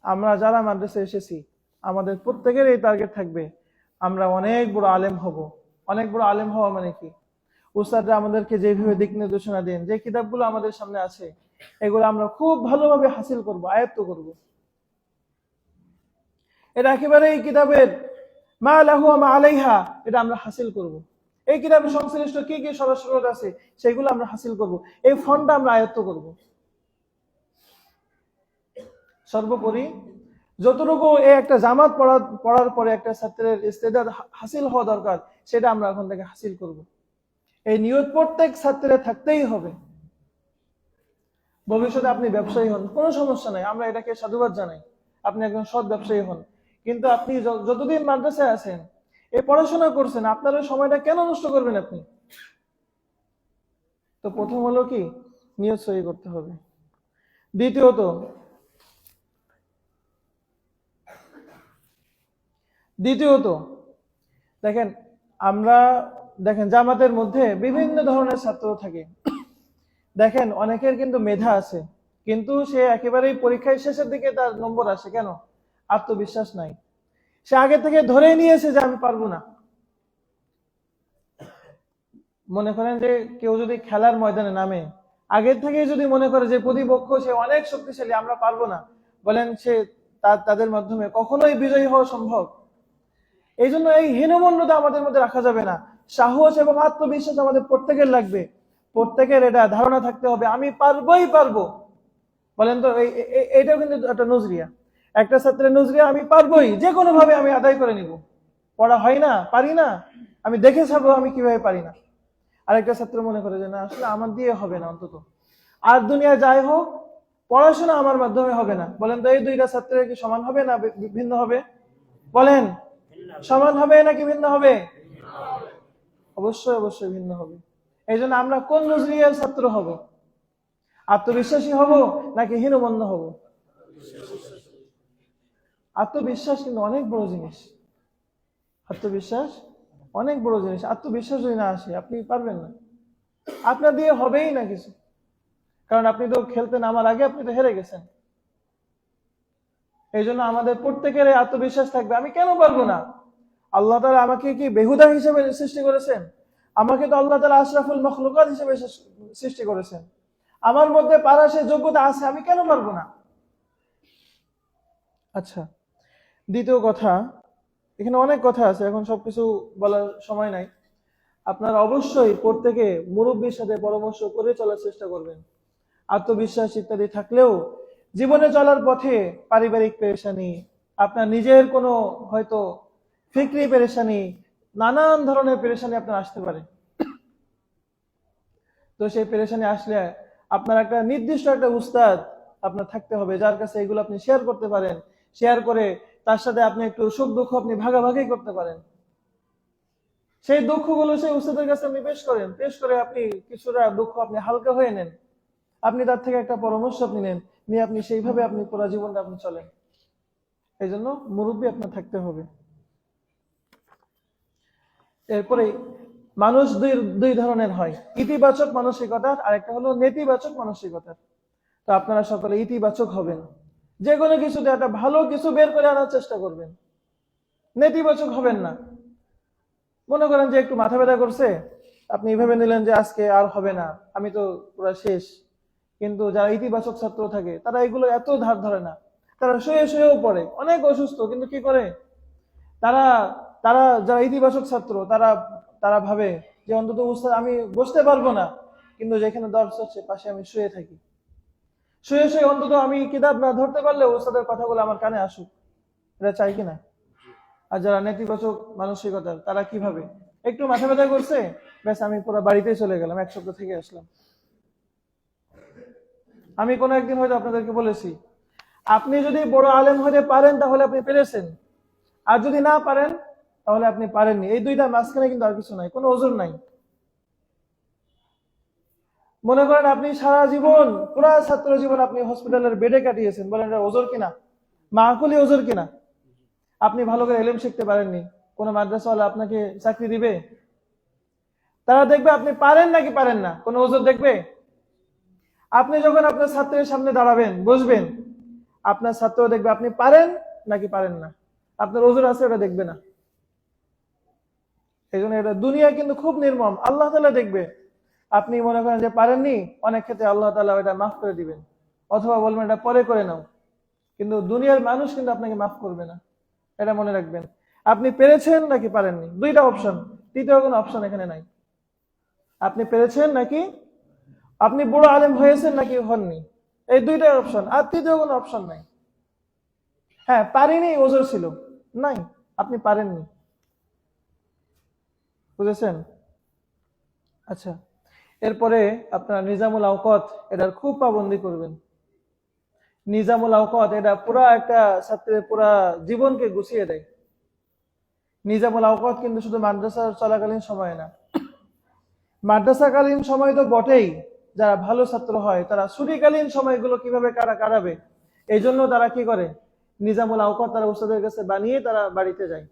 [SPEAKER 1] আমরা যারা মাদ্রাসায় এসেছি আমাদের প্রত্যেকের এই টার্গেট থাকবে আমরা অনেক বড় আলেম হব। অনেক বড় আলেম হওয়া মানে কি? উস্তাদরা আমাদেরকে যেভাবে দিক নির্দেশনা দেন, যে কিতাবগুলো আমাদের সামনে আছে এগুলো আমরা খুব ভালোভাবে হাসিল করব, আয়ত্ত করব। এটা একেবারে এই কিতাবের মা লাহু মা আলাইহা এটা আমরা হাসিল করব। এই কিতাবের সংশ্লিষ্ট কি কি সরসরত আছে সেগুলো আমরা হাসিল করব, এই ফন্ডটা আমরা আয়ত্ত করব। সর্বোপরি যতটুকু এই একটা জামাত পড়ার পরে একটা ছাত্রের ইস্তেদাদ হাসিল হওয়া দরকার সেটা আমরা এখন থেকে হাসিল করব। এই নিয়ত প্রত্যেক ছাত্রের থাকতেই হবে। ভবিষ্যতে আপনি ব্যবসায়ী হন, কোনো সমস্যা নাই, আমরা এটাকে সাধুবাদ জানাই, আপনি একজন সৎ ব্যবসায়ী হন। কিন্তু আপনি যতদিন মাদ্রাসায় আছেন, এই পড়াশোনা করছেন, আপনার ওই সময়টা কেন নষ্ট করবেন আপনি? তো প্রথম হলো কি, নিয়ত সহি করতে হবে। দ্বিতীয়ত দেখেন, আমরা দেখেন জামাতের মধ্যে বিভিন্ন ধরনের ছাত্র থাকে। দেখেন অনেকের কিন্তু মেধা আছে, কিন্তু সে একেবারেই পরীক্ষায় শেষের দিকে তার নম্বর আসে কেন? আত্মবিশ্বাস নাই, সে আগে থেকে ধরেই নিয়েছে যে আমি পারবো না। মনে করেন যে কেউ যদি খেলার ময়দানে নামে, আগের থেকে যদি মনে করে যে প্রতিপক্ষ সে অনেক শক্তিশালী, আমরা পারবো না, বলেন সে তাদের মাধ্যমে কখনোই বিজয়ী হওয়া সম্ভব? এই জন্য এই হীনমন্যতা আমাদের মধ্যে রাখা যাবে না। সাহস এবং আত্মবিশ্বাস আমাদের প্রত্যেকের লাগবে। প্রত্যেকের এটা ধারণা থাকতে হবে আমি পারবোই পারবো। বলেন তো এইটাও কিন্তু একটা নজরিয়া, একটা ছাত্রের নজরিয়া আমি পারবোই, যে কোনো ভাবে আমি আদায় করে নিব। পড়া হয় না, পারি না, আমি দেখে ছাড়বো আমি কিভাবে পারি না। আরেকটা ছাত্র মনে করে যে না, আসলে আমার দিয়ে হবে না, অন্তত আর দুনিয়া যাই হোক পড়াশোনা আমার মাধ্যমে হবে না। বলেন তো এই দুইটা ছাত্রের কি সমান হবে না ভিন্ন হবে? বলেন সমান হবে নাকি ভিন্ন হবে? অবশ্যই অবশ্যই ভিন্ন হবে। এই জন্য আমরা কোন নজরিয়ার ছাত্র হব? আত্মবিশ্বাসী হব নাকি হীনমন্য হব? আত্মবিশ্বাস কিন্তু অনেক বড় জিনিস। আত্মবিশ্বাস অনেক বড় জিনিস। আত্মবিশ্বাস যদি না আসে আপনি পারবেন না, আপনার দিয়ে হবেই না কিছু। কারণ আপনি তো খেলতে নামার আগে আপনি তো হেরে গেছেন। এই জন্য আমাদের প্রত্যেকের আত্মবিশ্বাস থাকবে আমি কেন পারবো না। আল্লাহ তাআলা আমাকে কি বেহুদা হিসেবে সৃষ্টি করেছেন? আমাকে তো আল্লাহ তাআলা আশরাফুল মাখলুকাত হিসেবে সৃষ্টি করেছেন। আমার মধ্যে পারার সে যোগ্যতা আছে, আমি কেন পারবো না? আচ্ছা, দ্বিতীয় কথা, এখানে অনেক কথা আছে, এখন সবকিছু বলার সময় নাই। আপনারা অবশ্যই প্রত্যেকে মুরব্বীর সাথে পরামর্শ করে চলার চেষ্টা করবেন। আত্মবিশ্বাস ইত্যাদি থাকলেও জীবনে চলার পথে পারিবারিক পেরেশানি, আপনার নিজের কোনো হয়তো ফিকরি পেরেশানি, নানান ধরনের পেরেশানি আপনার আসতে পারে। তো সেই পেরেশানি আসলে আপনার একটা নির্দিষ্ট একটা উস্তাদ আপনার থাকতে হবে, যার কাছে এগুলো আপনি শেয়ার করতে পারেন। শেয়ার করে তার সাথে আপনি একটু সুখ দুঃখ আপনি ভাগাভাগি করতে পারেন। সেই দুঃখগুলো সেই উস্তাদের কাছে আপনি পেশ করেন, পেশ করে আপনি কিছুটা দুঃখ আপনি হালকা হয়ে নেন, আপনি তার থেকে একটা পরামর্শ আপনি নেন, নিয়ে আপনি সেইভাবে আপনি পুরো জীবনটা আপনি চলেন। এই জন্য মুরব্বী আপনার থাকতে হবে। এরপরে মানুষ দুই ধরনের হয়, ইতিবাচক মানসিকতার আর একটা হলো নেতিবাচক মানসিকতার। তো আপনারা সকলে ইতিবাচক হবেন, যে কোনো কিছুতে একটা ভালো কিছু বের করে আনার চেষ্টা করবেন, নেতিবাচক হবেন না। মনে করেন যে একটু মাথা ব্যথা করছে, আপনি এইভাবে নিলেন যে আজকে আর হবে না, আমি তো পুরো শেষ। কিন্তু যারা ইতিবাচক ছাত্র থাকে তারা এগুলো এত ধার ধরে না, তারা শুয়ে শুয়েও পড়ে, অনেক অসুস্থ কিন্তু কি করে, তারা তারা যারা ইতিবাচক ছাত্র তারা তারা ভাবে যে অন্তত উস্তাদ আমি বসতে পারবো না, কিন্তু যেখানে দর্শ হচ্ছে পাশে আমি শুয়ে থাকি, শুয়ে শুয়ে অন্তত আমি কিতাব না ধরতে পারলে উস্তাদের কথাগুলো আমার কানে আসুক। এটা চাই কিনা? আর যারা নেতিবাচক মানসিকতার তারা কিভাবে, একটু মাথা ব্যথা করছে, ব্যাস আমি পুরো বাড়িতেই চলে গেলাম, এক সপ্তাহ থেকে আসলাম। আমি কোনো একদিন হয়তো আপনাদেরকে বলেছি, আপনি যদি বড় আলেম হতে পারেন তাহলে আপনি পেরেছেন, আর যদি না পারেন তাহলে আপনি পারেননি। এই দুইটা মাঝখানে কিন্তু আর কিছু নাই, কোনো ওজোর নাই। মনে করেন আপনি সারা জীবন পুরা ছাত্র জীবন আপনি হসপিটালের বেডে কাটিয়েছেন, বলেন এটা ওজোর কিনা, মাকুলি ওজোর কিনা? আপনি ভালো করে এলেম শিখতে পারেননি, কোন মাদ্রাসাওয়ালা আপনাকে চাকরি দিবে? তারা দেখবে আপনি পারেন নাকি পারেন না, কোন ওজোর দেখবে? আপনি যখন আপনার ছাত্রের সামনে দাঁড়াবেন বসবেন, আপনার ছাত্র দেখবে আপনি পারেন নাকি পারেন না, আপনার ওজোর আছে ওটা দেখবে না। এই জন্য এটা দুনিয়া কিন্তু খুব নির্মম, আল্লাহ তাআলা দেখবে আপনি মনে করেন যে পারেননি, অনেক ক্ষেত্রে আল্লাহ তাআলা এটা মাফ করে দিবেন, অথবা বলবেন এটা পরে করে নাও, কিন্তু দুনিয়ার মানুষ কিন্তু আপনাকে মাফ করবে না। এটা মনে রাখবেন, আপনি পেরেছেন নাকি পারেননি, দুইটা অপশন, তৃতীয় কোনো অপশন এখানে নাই। আপনি পেরেছেন নাকি আপনি বড় আলেম হয়েছেন নাকি হননি, এই দুইটাই অপশন, আর তৃতীয় কোনো অপশন নাই। হ্যাঁ পারিনি ওজোর ছিল, নাই, আপনি পারেননি। বুঝেছেন? আচ্ছা, এরপরে আপনার নিজামুল আওকাত, এটার খুব পাবন্দি করবেন। নিজামুল আওকাত এটা পুরা একটা ছাত্রের পুরা জীবনকে গুছিয়ে দেয়। নিজামুল আওকাত কিন্তু শুধু মাদ্রাসা চলাকালীন সময় না, মাদ্রাসাকালীন সময় তো বটেই, যারা ভালো ছাত্র হয় তারা ছুটিকালীন সময়গুলো কিভাবে কাটাবে, এই জন্য তারা কি করে, নিজামুল আওকাত তারা উস্তাদের কাছে বানিয়ে তারা বাড়িতে যায়।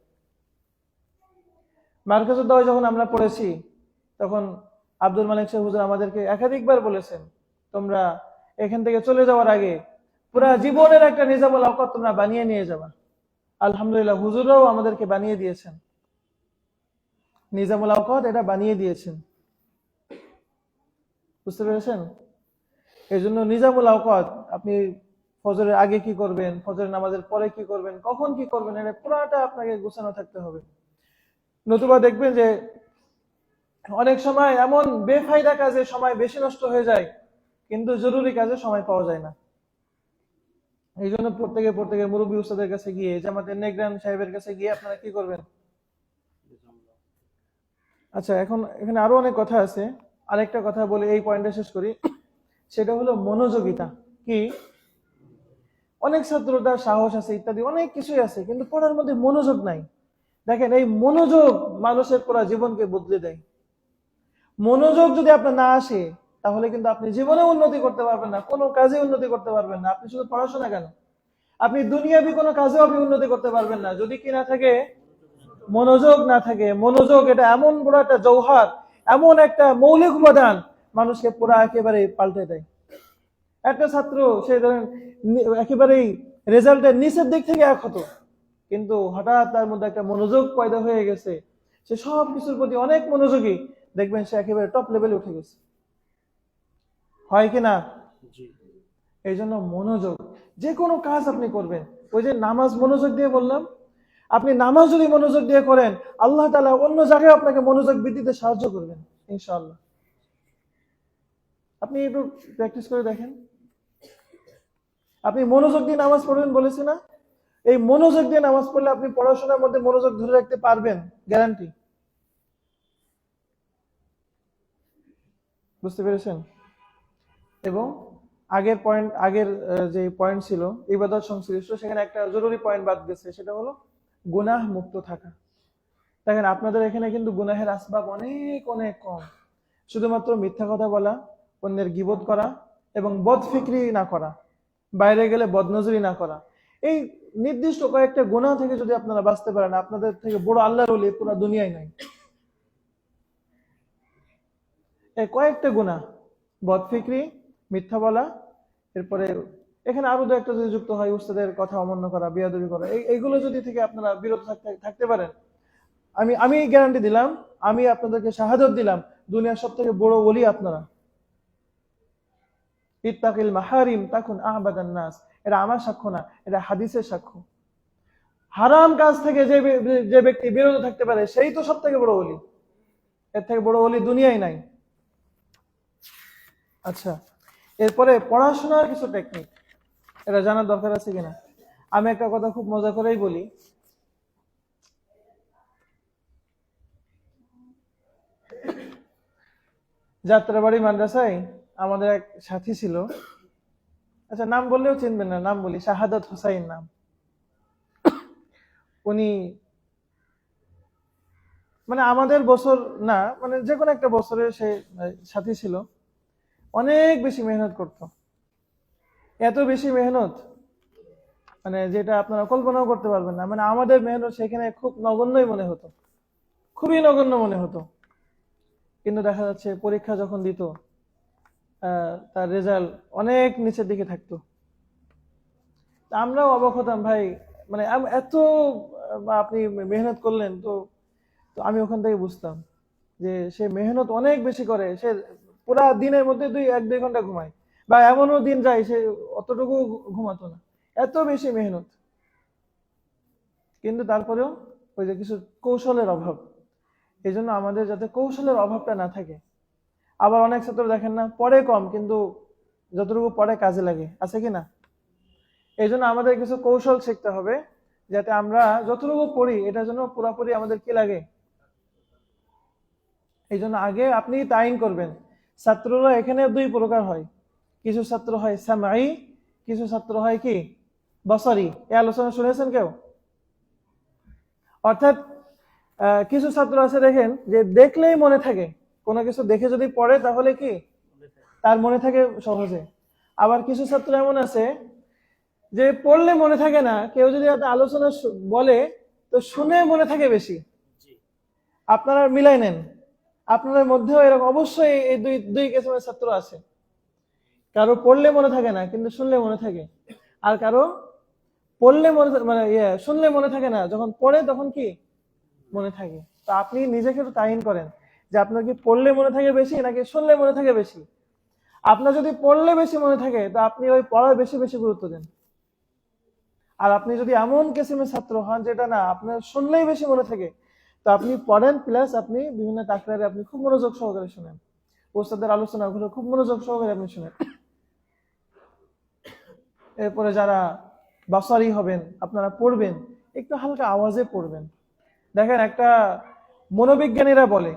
[SPEAKER 1] মার্কাজুদ দাওয়া যখন আমরা পড়েছি তখন আব্দুল মালিক সাহেব হুজুর আমাদেরকে একাধিকবার বলেছেন, তোমরা এখান থেকে চলে যাওয়ার আগে পুরা জীবনের একটা নিজামুল আওকাত তোমরা বানিয়ে নিয়ে যাবা। আলহামদুলিল্লাহ হুজুররাও আমাদেরকে বানিয়ে দিয়েছেন, নিজামুল আওকাত এটা বানিয়ে দিয়েছেন। বুঝতে পেরেছেন? এই জন্য নিজামুল আওকাত, আপনি ফজরের আগে কি করবেন, ফজরের নামাজের পরে কি করবেন, কখন কি করবেন, এটা পুরাটা আপনাকে গোছানো থাকতে হবে। নতুবা দেখবেন যে অনেক সময় এমন বেফায়দা কাজে সময় বেশি নষ্ট হয়ে যায়, কিন্তু জরুরি কাজে সময় পাওয়া যায় না। এই জন্য প্রত্যেকে মুরব্বী উস্তাদের কাছে গিয়ে, জামাতের নেগরান সাহেবের কাছে গিয়ে আপনারা কি করবেন। আচ্ছা, এখানে আরো অনেক কথা আছে, আরেকটা কথা বলে এই পয়েন্টটা শেষ করি, সেটা হলো মনোযোগিতা। কি, অনেক ছাত্রদের সাহস আছে, ইত্যাদি অনেক কিছুই আছে, কিন্তু পড়ার মধ্যে মনোযোগ নাই। দেখেন এই মনোযোগ মানুষের পুরো জীবনকে বদলে দেয়। মনোযোগ যদি আপনার না আসে তাহলে কিন্তু আপনি জীবনে উন্নতি করতে পারবেন না, কোনো কাজে উন্নতি করতে পারবেন না। আপনি শুধু পড়াশোনা কেন, আপনি দুনিয়াবি কোনো কাজেও আপনি উন্নতি করতে পারবেন না যদি কি না থাকে, মনোযোগ না থাকে। মনোযোগ এটা এমন বড় একটা জৌহার, এমন একটা মৌলিক উপাদান, মানুষকে পুরো একেবারে পাল্টে দেয়। একটা ছাত্র সে ধরেন একেবারেই রেজাল্টের নিচের দিক থেকে এক হতো, কিন্তু হঠাৎ তার মধ্যে একটা মনোযোগ পয়দা হয়ে গেছে, সে সব কিছুর প্রতি অনেক মনোযোগী, দেখবেন সে একেবারে টপ লেভেলে উঠে গেছে। হয় কিনা? এই জন্য মনোযোগ, যে কোনো কাজ আপনি করবেন, ওই যে নামাজ মনোযোগ দিয়ে বললাম, আপনি নামাজ যদি মনোযোগ দিয়ে করেন, আল্লাহ তাআলা অন্য জায়গায় আপনাকে মনোযোগ বৃদ্ধিতে সাহায্য করবেন ইনশাআল্লাহ। আপনি একটু প্র্যাকটিস করে দেখেন। আপনি মনোযোগ দিয়ে নামাজ পড়বেন বলেছি না, এই মনোযোগ দিয়ে নামাজ পড়লে আপনি পড়াশোনার মধ্যে মনোযোগ ধরে রাখতে পারবেন, গ্যারান্টি। বুঝতে পেরেছেন? এবং আগের যে পয়েন্ট ছিল ইবাদত সংশ্লিষ্ট, সেখানে একটা জরুরি পয়েন্ট বাদ গেছে, সেটা হলো গুনাহ মুক্ত থাকা। দেখেন আপনাদের এখানে কিন্তু গুনাহের আসবাব অনেক অনেক কম। শুধুমাত্র মিথ্যা কথা বলা, অন্যের গীবত করা এবং বদফিক্রি না করা, বাইরে গেলে বদনজরি না করা, এই নির্দিষ্ট কয়েকটা গুনাহ থেকে যদি আপনারা বাঁচতে পারেন, আপনাদের থেকে বড় আল্লাহর ওলি পুরো দুনিয়ায় নাই। এই কয়েকটা গুনাহ, বদফিক্রি, মিথ্যা বলা, এরপরে এখানে আরো দু একটা যদি যুক্ত হয়, উস্তাদের কথা অমান্য করা, বেয়াদবি করা, এইগুলো যদি থেকে আপনারা বিরত থাকতে পারেন, আমি গ্যারান্টি দিলাম, আমি আপনাদেরকে শাহাদত দিলাম, দুনিয়ার সব থেকে বড় ওলি আপনারা। ইত্তাকিল মাহারিম তাকুন আহবাদান নাস, এটা আমার সাক্ষ্য না, এটা হাদিসের সাক্ষ্য। হারাম কাজ থেকে যে ব্যক্তি বিরত থাকতে পারে সেই তো সব থেকে বড় ওলি, এর থেকে বড় ওলি দুনিয়ায় নাই। আচ্ছা, এরপরে পড়াশোনার কিছু টেকনিক, এটা জানার দরকার আছে কিনা। আমি একটা কথা খুব মজা করেই বলি, যাত্রাবাড়ি মাদ্রাসায় আমাদের এক সাথী ছিল, আচ্ছা নাম বললেও চিনবেন না, নাম বলি, শাহাদাত হুসাইন নাম। উনি মানে আমাদের বছর না, মানে যে কোনো একটা বছরে সে সাথী ছিল, অনেক বেশি মেহনত করত, এত বেশি মেহনত মানে যেটা আপনারা কল্পনাও করতে পারবেন না। মানে আমাদের মেহনত সেখানে খুব নগণ্যই মনে হতো, খুবই নগণ্য মনে হতো। কিন্তু দেখা যাচ্ছে পরীক্ষা যখন দিত, তার রেজাল্ট অনেক নিচের দিকে থাকতো। আমরাও অবাক হতাম, ভাই মানে এত আপনি মেহনত করলেন। তো আমি ওখান থেকে বুঝতাম যে সে মেহনত অনেক বেশি করে, সে পুরা দিনের মধ্যে 1-2 ঘন্টা ঘুমায়, বা এমনও দিন যায় সে অতটুকু ঘুমাতো না, এত বেশি মেহনত। কিন্তু তারপরেও ওই যে কিছু কৌশলের অভাব, এই জন্য আমাদের যাতে কৌশলের অভাবটা না থাকে। আবার অনেক ছাত্র দেখেন না, পড়ে কম কিন্তু যতটুকু পড়ে কাজে লাগে, আছে কি না? এই জন্য আমাদের কিছু কৌশল শিখতে হবে, যাতে আমরা যতটুকু পড়ি এটা যেন পুরোপুরি আমাদের কি লাগে। এই জন্য আগে আপনি তাইন করবেন। ছাত্ররা এখানে 2 প্রকার হয়, কিছু ছাত্র হয় সামাই, কিছু ছাত্র হয় কি বসরি। এই আলোচনা শুনেছেন কেউ? অর্থাৎ কিছু ছাত্র আছে দেখেন যে দেখলেই মনে থাকে, কোনো কিছু দেখে যদি পড়ে তাহলে কি তার মনে থাকে সহজে। আবার কিছু ছাত্র এমন আছে যে পড়লে মনে থাকে না, কেউ যদি আলোচনা বলে তো শুনে মনে থাকে বেশি। আপনারা মিলাই নেন, আপনাদের মধ্যেও এরকম অবশ্যই এই দুই কিসিমের ছাত্র আছে। কারো পড়লে মনে থাকে না কিন্তু শুনলে মনে থাকে, আর কারো পড়লে মানে শুনলে মনে থাকে না, যখন পড়ে তখন কি মনে থাকে। তো আপনি নিজেকে একটু তাইন করেন যে আপনার কি পড়লে মনে থাকে বেশি নাকি শুনলে মনে থাকে বেশি। আপনার যদি পড়লে বেশি মনে থাকে তো আপনি ওই পড়ার বেশি বেশি গুরুত্ব দেন। আর আপনি যদি এমন কিসিমের ছাত্র হন যেটা না আপনার শুনলেই বেশি মনে থাকে, তো আপনি পড়েন প্লাস আপনি বিভিন্ন তাকরারে আপনি খুব মনোযোগ সহকারে শুনেন, ওস্তাদের আলোচনাগুলো খুব মনোযোগ সহকারে আপনি শুনেন। এরপরে যারা বাসারি হবেন, আপনারা পড়বেন একটু হালকা আওয়াজে পড়বেন। দেখেন একটা মনোবিজ্ঞানীরা বলে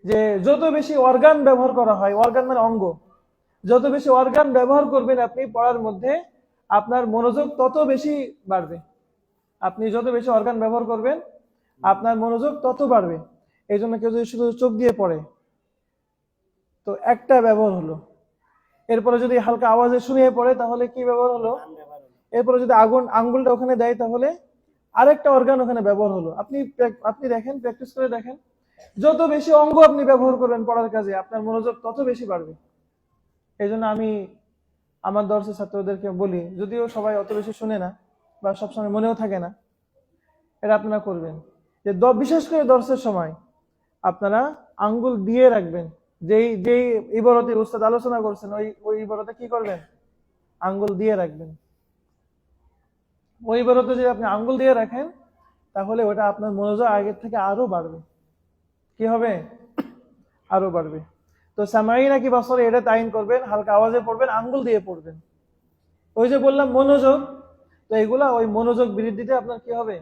[SPEAKER 1] যে যত বেশি অর্গান ব্যবহার করা হয়, অর্গান মানে অঙ্গ, যত বেশি অর্গান ব্যবহার করবেন আপনি পড়ার মধ্যে, আপনার মনোযোগ তত বেশি বাড়বে। আপনি যত বেশি অর্গান ব্যবহার করবেন আপনার মনোযোগ তত বাড়বে। এই জন্য কেউ যদি শুধু চোখ দিয়ে পড়ে তো একটা ব্যবহার হলো, এরপরে যদি হালকা আওয়াজে শুনিয়ে পড়ে তাহলে কি ব্যবহার হলো, এরপরে যদি আঙ্গুলটা ওখানে দেয় তাহলে আরেকটা অর্গান ওখানে ব্যবহার হলো। আপনি দেখেন, প্র্যাকটিস করে দেখেন, যত বেশি অঙ্গ আপনি ব্যবহার করবেন পড়ার কাজে আপনার মনোযোগ তত বেশি বাড়বে। এই জন্য আমি আমার দর্শের ছাত্রদেরকে বলি, যদিও সবাই অত বেশি শুনে না বা সবসময় মনেও থাকে না, এটা আপনারা করবেন যে বিশেষ করে দর্শের সময় আপনারা আঙ্গুল দিয়ে রাখবেন। যেই যেই ইবারতে উস্তাদ আলোচনা করছেন ওই ইবারতে কি করবেন, আঙ্গুল দিয়ে রাখবেন। ওই ইবারতে যদি আপনি আঙ্গুল দিয়ে রাখেন তাহলে ওটা আপনার মনোযোগ আগের থেকে আরো বাড়বে। কি হবে, আরো বাড়বে। তো সামাই নাকি বছরে এটা তাইন করবেন, হালকা আওয়াজে পড়বেন, আঙ্গুল দিয়ে পড়বেন। ওই যে বললাম মনোযোগ, তো এগুলা ওই মনোযোগ বৃদ্ধিতে আপনার কি হবে,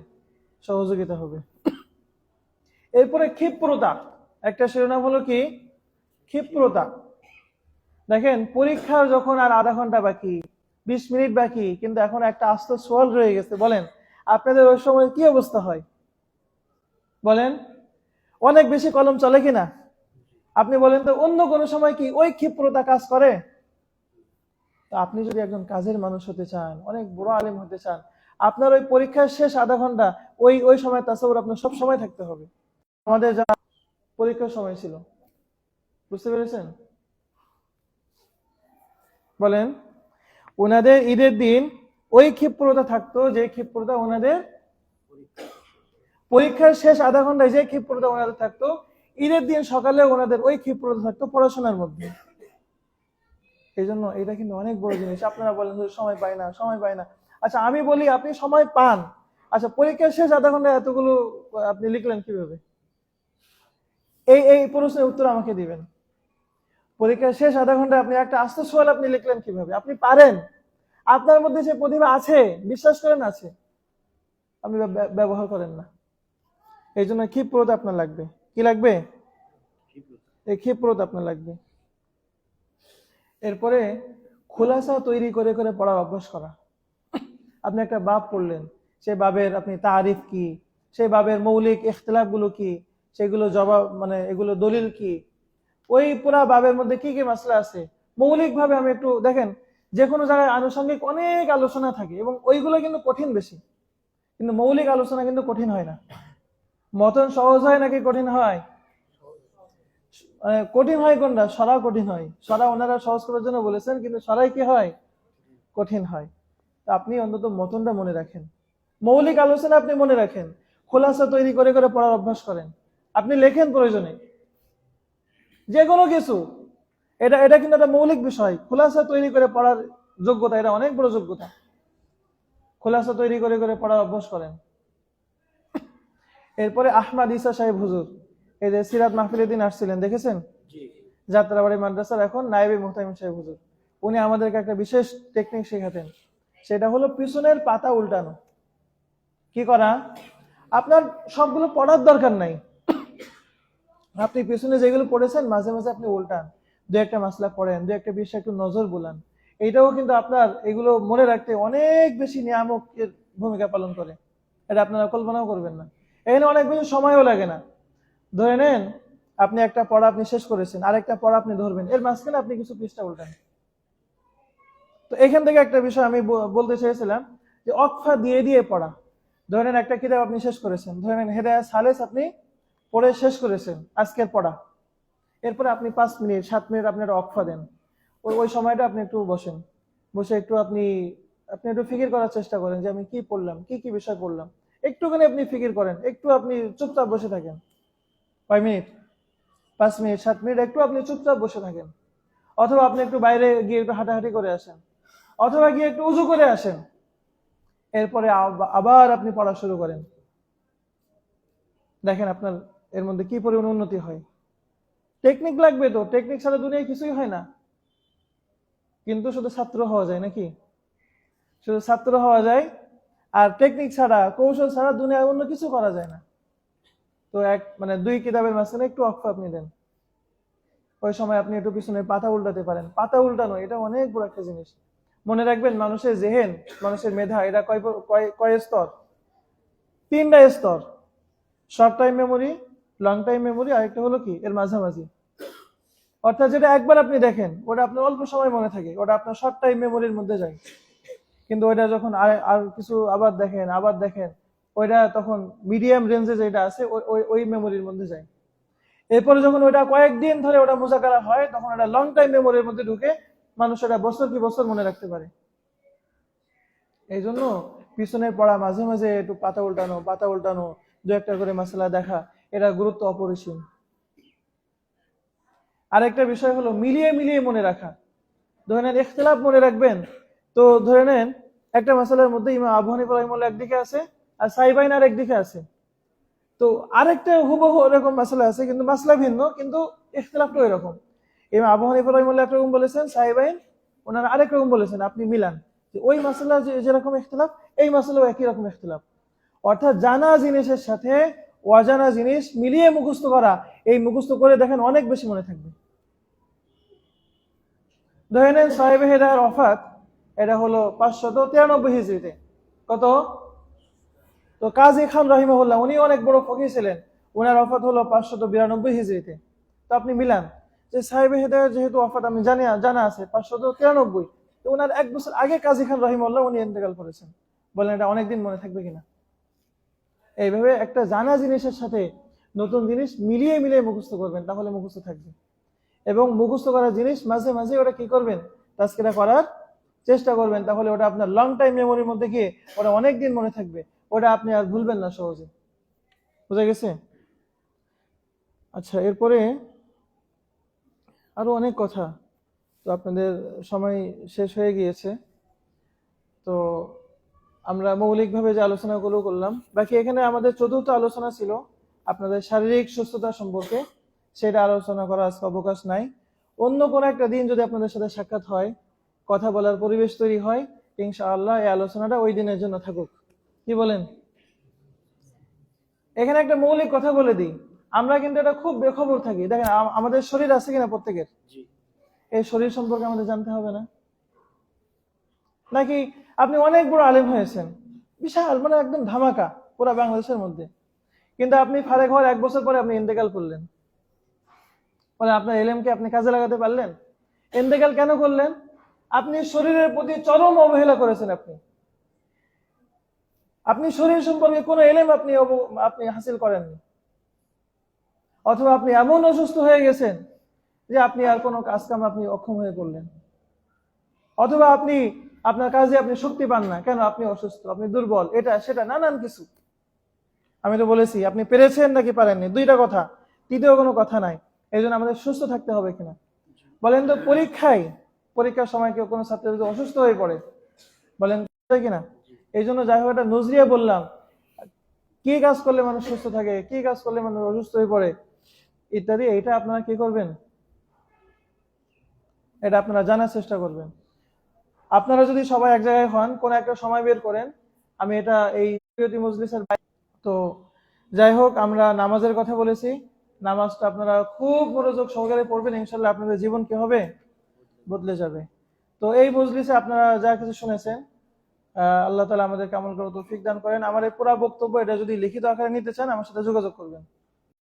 [SPEAKER 1] সহযোগিতা হবে। এরপরে ক্ষিপ্রতা, একটা শিরোনাম হলো কি ক্ষিপ্রতা। দেখেন পরীক্ষার যখন আর আধা ঘন্টা বাকি, 20 মিনিট বাকি, কিন্তু এখন একটা আস্ত সোয়াল রয়ে গেছে, বলেন আপনাদের ওই সময় কি অবস্থা হয়? বলেন, অনেক বেশি কলম চলে কিনা? আপনি বলেন তো অন্য কোনো সময় কি ওই ক্ষিপ্রতা কাজ করে? তো আপনি যদি একজন কাজের মানুষ হতে চান, অনেক বড় আলেম হতে চান, আপনার ওই পরীক্ষার শেষ আধা ঘন্টা ওই ওই সময় তাসাউর আপনার সব সময় থাকতে হবে। আমাদের যা পরীক্ষার সময় ছিল, বুঝতে পেরেছেন? বলেন, ওনাদের ঈদের দিন ওই ক্ষিপ্রতা থাকতো যে ক্ষিপ্রতা ওনাদের পরীক্ষার শেষ আধা ঘন্টায় যে ক্ষিপ্রতা ওনাদের থাকতো, ঈদের দিন সকালে ওনাদের ওই ক্ষিপ্রতা থাকতো পড়াশোনার মধ্যে। এই জন্য এটা কিন্তু অনেক বড় জিনিস। আপনারা বলেন সময় পাই না, সময় পাই না। আচ্ছা আমি বলি আপনি সময় পান, আচ্ছা পরীক্ষার শেষ আধা ঘন্টায় এতগুলো আপনি লিখলেন কিভাবে? এই এই প্রশ্নের উত্তর আমাকে দিবেন। পরীক্ষার শেষ আধা ঘন্টায় আপনি একটা আস্তে সোয়াল আপনি লিখলেন কিভাবে? আপনি পারেন, আপনার মধ্যে যে প্রতিভা আছে, বিশ্বাস করেন আছে, আপনি ব্যবহার করেন না। এই জন্য ক্ষিপ্রতা আপনার লাগবে। কি লাগবে? এই ক্ষিপ্রতা আপনার লাগবে। এরপরে খোলাসা তৈরি করে করে পড়ার অভ্যাস করা। আপনি একটা বাব পড়লেন, সেই বাবের আপনি তারিফ কি, সেই বাবের মৌলিক ইখতিলাফ গুলো কি, সেগুলো জবাব মানে এগুলো দলিল কি, ওই পুরা বাবের মধ্যে কি কি মাসলা আছে মৌলিক ভাবে আমি একটু দেখেন। যে কোনো জায়গায় আনুষঙ্গিক অনেক আলোচনা থাকে এবং ওইগুলো কিন্তু কঠিন বেশি, কিন্তু মৌলিক আলোচনা কিন্তু কঠিন হয় না। মতন সহজ হয় নাকি কঠিন হয়? কঠিন হয় কোনটা? সরা কঠিন হয়। সরা ওনারা সহজ করার জন্য বলেছেন, কিন্তু সরাই কি হয়? কঠিন হয়। তা আপনি অন্তত মতনটা মনে রাখেন, মৌলিক আলোচনা আপনি মনে রাখেন, খোলাসা তৈরি করে করে পড়ার অভ্যাস করেন। আপনি লেখেন প্রয়োজনে যে কোনো কিছু, এটা এটা কিন্তু একটা মৌলিক বিষয়। খোলাসা তৈরি করে পড়ার যোগ্যতা, এটা অনেক বড় যোগ্যতা। খোলাসা তৈরি করে করে পড়ার অভ্যাস করেন। এরপরে আহমদ ঈসা সাহেব হুজুর, এই যে সিরাত মাহফিলের দিন আসছিলেন, দেখেছেন? যাত্রাবাড়ি মাদ্রাসার এখন নায়েবে মুহতামিম সাহেব হুজুর, উনি আমাদেরকে একটা বিশেষ টেকনিক শেখাতেন। সেটা হলো পিছনের পাতা উল্টানো। কি করা? আপনার সবগুলো পড়ার দরকার নাই, আপনি পিছনে যেগুলো পড়েছেন মাঝে মাঝে আপনি উল্টান, দু একটা মাসলা পড়েন, দু একটা বিষয় একটু নজর বুলান। এইটাও কিন্তু আপনার এগুলো মনে রাখতে অনেক বেশি নিয়ামকের ভূমিকা পালন করে। এটা আপনারা কল্পনাও করবেন না। এখানে অনেক বেশি সময়ও লাগে না। ধরে নেন আপনি একটা পড়া আপনি শেষ করেছেন, আরেকটা পড়া আপনি ধরবেন, এর মাঝখানে আপনি কিছু পৃষ্ঠা উল্টান। তো এখান থেকে একটা বিষয় আমি বলতে চেয়েছিলাম যে অক্ফা দিয়ে দিয়ে পড়া। ধরেন একটা কিতাব আপনি শেষ করেছেন, ধরেন হেদায়াত সালেস আপনি পড়ে শেষ করেছেন আজকের পড়া, এরপরে আপনি 5 মিনিট 7 মিনিট আপনি একটা অক্ফা দেন। ওই ওই সময়টা আপনি একটু বসেন, বসে একটু আপনি আপনি একটু ফিকির করার চেষ্টা করেন যে আমি কি পড়লাম, কি কি বিষয় পড়লাম। একটুখানি আপনি ফিকির করেন, একটু আপনি চুপচাপ বসে থাকেন। কয় মিনিট? 5 মিনিট 7 মিনিট একটু আপনি চুপচাপ বসে থাকেন। অথবা আপনি একটু বাইরে গিয়ে একটু হাঁটাহাঁটি করে আসেন, অথবা গিয়ে একটু উজু করে আসেন। এরপরে আবার আপনি পড়া শুরু করেন। দেখেন আপনার এর মধ্যে কি পরিমাণ উন্নতি হয়। টেকনিক লাগবে তো, টেকনিক ছাড়া দুনিয়ায় কিছুই হয় না। কিন্তু শুধু ছাত্র হওয়া যায় নাকি? শুধু ছাত্র হওয়া যায়, আর টেকনিক ছাড়া কৌশল ছাড়া দুনিয়ায় অন্য কিছু করা যায় না। তো এক মানে দুই কিতাবের মাঝখানে একটু অক্ষ আপনি দেন, ওই সময় আপনি একটু পিছনে পাতা উল্টাতে পারেন। পাতা উল্টানো এটা অনেক বড় একটা জিনিস। মনে রাখবেন মানুষের জেহেন, মানুষের মেধা, এটা কয় স্তর? 3টা স্তর। Short time memory, long time memory, আরেকটা হলো কি এর মাঝামাঝি। অর্থাৎ যেটা একবার আপনি দেখেন ওটা আপনার অল্প সময় মনে থাকে, ওটা আপনার শর্ট টাইম মেমোরির মধ্যে যায়। কিন্তু ওইটা যখন আর কিছু আবার দেখেন আবার দেখেন, ওইটা তখন মিডিয়াম রেঞ্জে যেটা আছে ওই মেমোরির মধ্যে যায়। এরপরে যখন ওইটা কয়েকদিন ধরে ওটা মুজাকারা হয়, তখন এটা লং টাইম মেমোরির মধ্যে ঢুকে মানুষ এটা বছর কি বছর মনে রাখতে পারে। এই জন্য পিছনের পড়া, মাঝে মাঝে একটু পাতা উল্টানো, দু একটা করে মাসালা দেখা, এটা গুরুত্ব অপরিসীম। আরেকটা বিষয় হলো মিলিয়ে মিলিয়ে মনে রাখা। ধরে নেন ইখতিলাফ মনে রাখবেন, তো ধরে নেন একটা মাসালার মধ্যে ইমাম আবু হানিফা রাহিমাহুল্লাহ একদিকে আছে আর সাইবাইন আর একদিকে আছে। তো আরেকটা হুবহু এরকম মাসালা আছে কিন্তু মাসলা ভিন্ন, কিন্তু ইখতিলাফটা এরকম। ইমাম আবু হানিফা রাহিমাহুল্লাহ একরকম বলেছেন, সাইবাইন ওনারা আরেক রকম বলেছেন। আপনি মিলান যে ওই মাসালা যেরকম ইখতিলাফ, এই মাসালাও একই রকম ইখতিলাফ। অর্থাৎ জানা জিনিসের সাথে অজানা জিনিস মিলিয়ে মুখস্থ করা, এই মুখস্থ করে দেখেন অনেক বেশি মনে থাকবে। ধরে নেন সাহেব হেদায়ের ওফাত, এটা হলো 593 হিজরিতে। কত? তো কাজী খান রাহিমাহুল্লাহ উনি অনেক বড় ফকিহ ছিলেন, ওনার ওফাত হলো 592 হিজরিতে। তো আপনি মিলান যে সাহেবে হেদায়েত যেহেতু ওফাত আমি জানা আছে 593, তো ওনার 1 বছর আগে কাজী খান রহিমাহুল্লাহ উনি ইন্তেকাল করেছেন। বলেন এটা অনেকদিন মনে থাকবে কিনা? এইভাবে একটা জানা জিনিসের সাথে নতুন জিনিস মিলিয়ে মিলিয়ে মুখস্থ করবেন, তাহলে মুখস্থ থাকবে। এবং মুখস্থ করার জিনিস মাঝে মাঝে ওটা কি করবেন, তাস্কিরা করার চেষ্টা করবেন, তাহলে ওটা আপনার লং টাইম মেমোরির মধ্যে গিয়ে ওটা অনেকদিন মনে থাকবে, ওটা আপনি আর ভুলবেন না সহজে। বুঝা গেছে? আচ্ছা, এরপরে আরো অনেক কথা, তো আপনাদের সময় শেষ হয়ে গিয়েছে। তো আমরা মৌলিকভাবে যে আলোচনাগুলো করলাম, বাকি এখানে আমাদের চতুর্থ আলোচনা ছিল আপনাদের শারীরিক সুস্থতা সম্পর্কে, সেটা আলোচনা করার আজকে অবকাশ নাই। অন্য কোনো একটা দিন যদি আপনাদের সাথে সাক্ষাৎ হয়, কথা বলার পরিবেশ তৈরি হয়, ইনশাআল্লাহ এই আলোচনাটা ওই দিনের জন্য থাকুক। কি বলেন? এখানে একটা মৌলিক কথা বলে দিই, আমরা কিন্তু এটা খুব বেখবর থাকি। দেখেন আমাদের শরীর আছে কিনা প্রত্যেকের? এই শরীর সম্পর্কে আমাদের জানতে হবে না? নাকি আপনি অনেক বড় আলেম হয়েছেন, বিশাল মানে একদম ধামাকা পুরা বাংলাদেশের মধ্যে, কিন্তু আপনি ফারেক হওয়ার 1 বছর পরে আপনি ইন্তেকাল করলেন, মানে আপনার এলেমকে আপনি কাজে লাগাতে পারলেন? ইন্তেকাল কেন করলেন? আপনি শরীরের প্রতি চরম অবহেলা করেছেন। আপনি শরীর সম্পর্কে কোনো এলেম আপনি হাসিল করেননি, অথবা আপনি এমন অসুস্থ হয়ে গেছেন যে আপনি আর কোনো কাজ কাম আপনি অক্ষম হয়ে পড়লেন, অথবা আপনার কাজে আপনি শক্তি পান না। কেন? আপনি অসুস্থ, আপনি দুর্বল, এটা সেটা নানান কিছু। আমি তো বলেছি আপনি পেরেছেন নাকি পারেননি, দুইটা কথা, তৃতীয় কোনো কথা নাই। এই জন্য আমাদের সুস্থ থাকতে হবে কিনা বলেন তো? পরীক্ষার সময় কেউ কোনো ছাত্র যদি অসুস্থ হয়ে পড়ে, বলেন কিনা? এই জন্য যাই হোক একটা নজরিয়া বললাম, কি কাজ করলে মানুষ সুস্থ থাকে, কি কাজ করলে মানুষ অসুস্থ হয়ে পড়ে ইত্যাদি, এটা আপনারা কি করবেন, এটা আপনারা জানার চেষ্টা করবেন। আপনারা যদি সবাই এক জায়গায় হন, কোন একটা সময় বের করেন, আমি এটা এই মজলিসের তো যাই হোক, আমরা নামাজের কথা বলেছি, নামাজটা আপনারা খুব মনোযোগ সহকারে পড়বেন, ইনশাল্লাহ আপনাদের জীবন কি হবে, বদলে যাবে। তো এই মজলিসে আপনারা যা কিছু শুনেছেন, আল্লাহ তাআলা আমাদেরকে আমল করার তৌফিক দান করেন। আমার এই পুরো বক্তব্য এটা যদি লিখিত আকারে নিতে চান, আমার সাথে যোগাযোগ করবেন।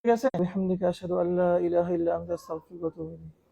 [SPEAKER 1] ঠিক আছে? বিহামদিকা আশহাদু আল্লা ইলাহা ইল্লা আনতা আস্তাগফিরুকা ওয়া আতুবু ইলাইক।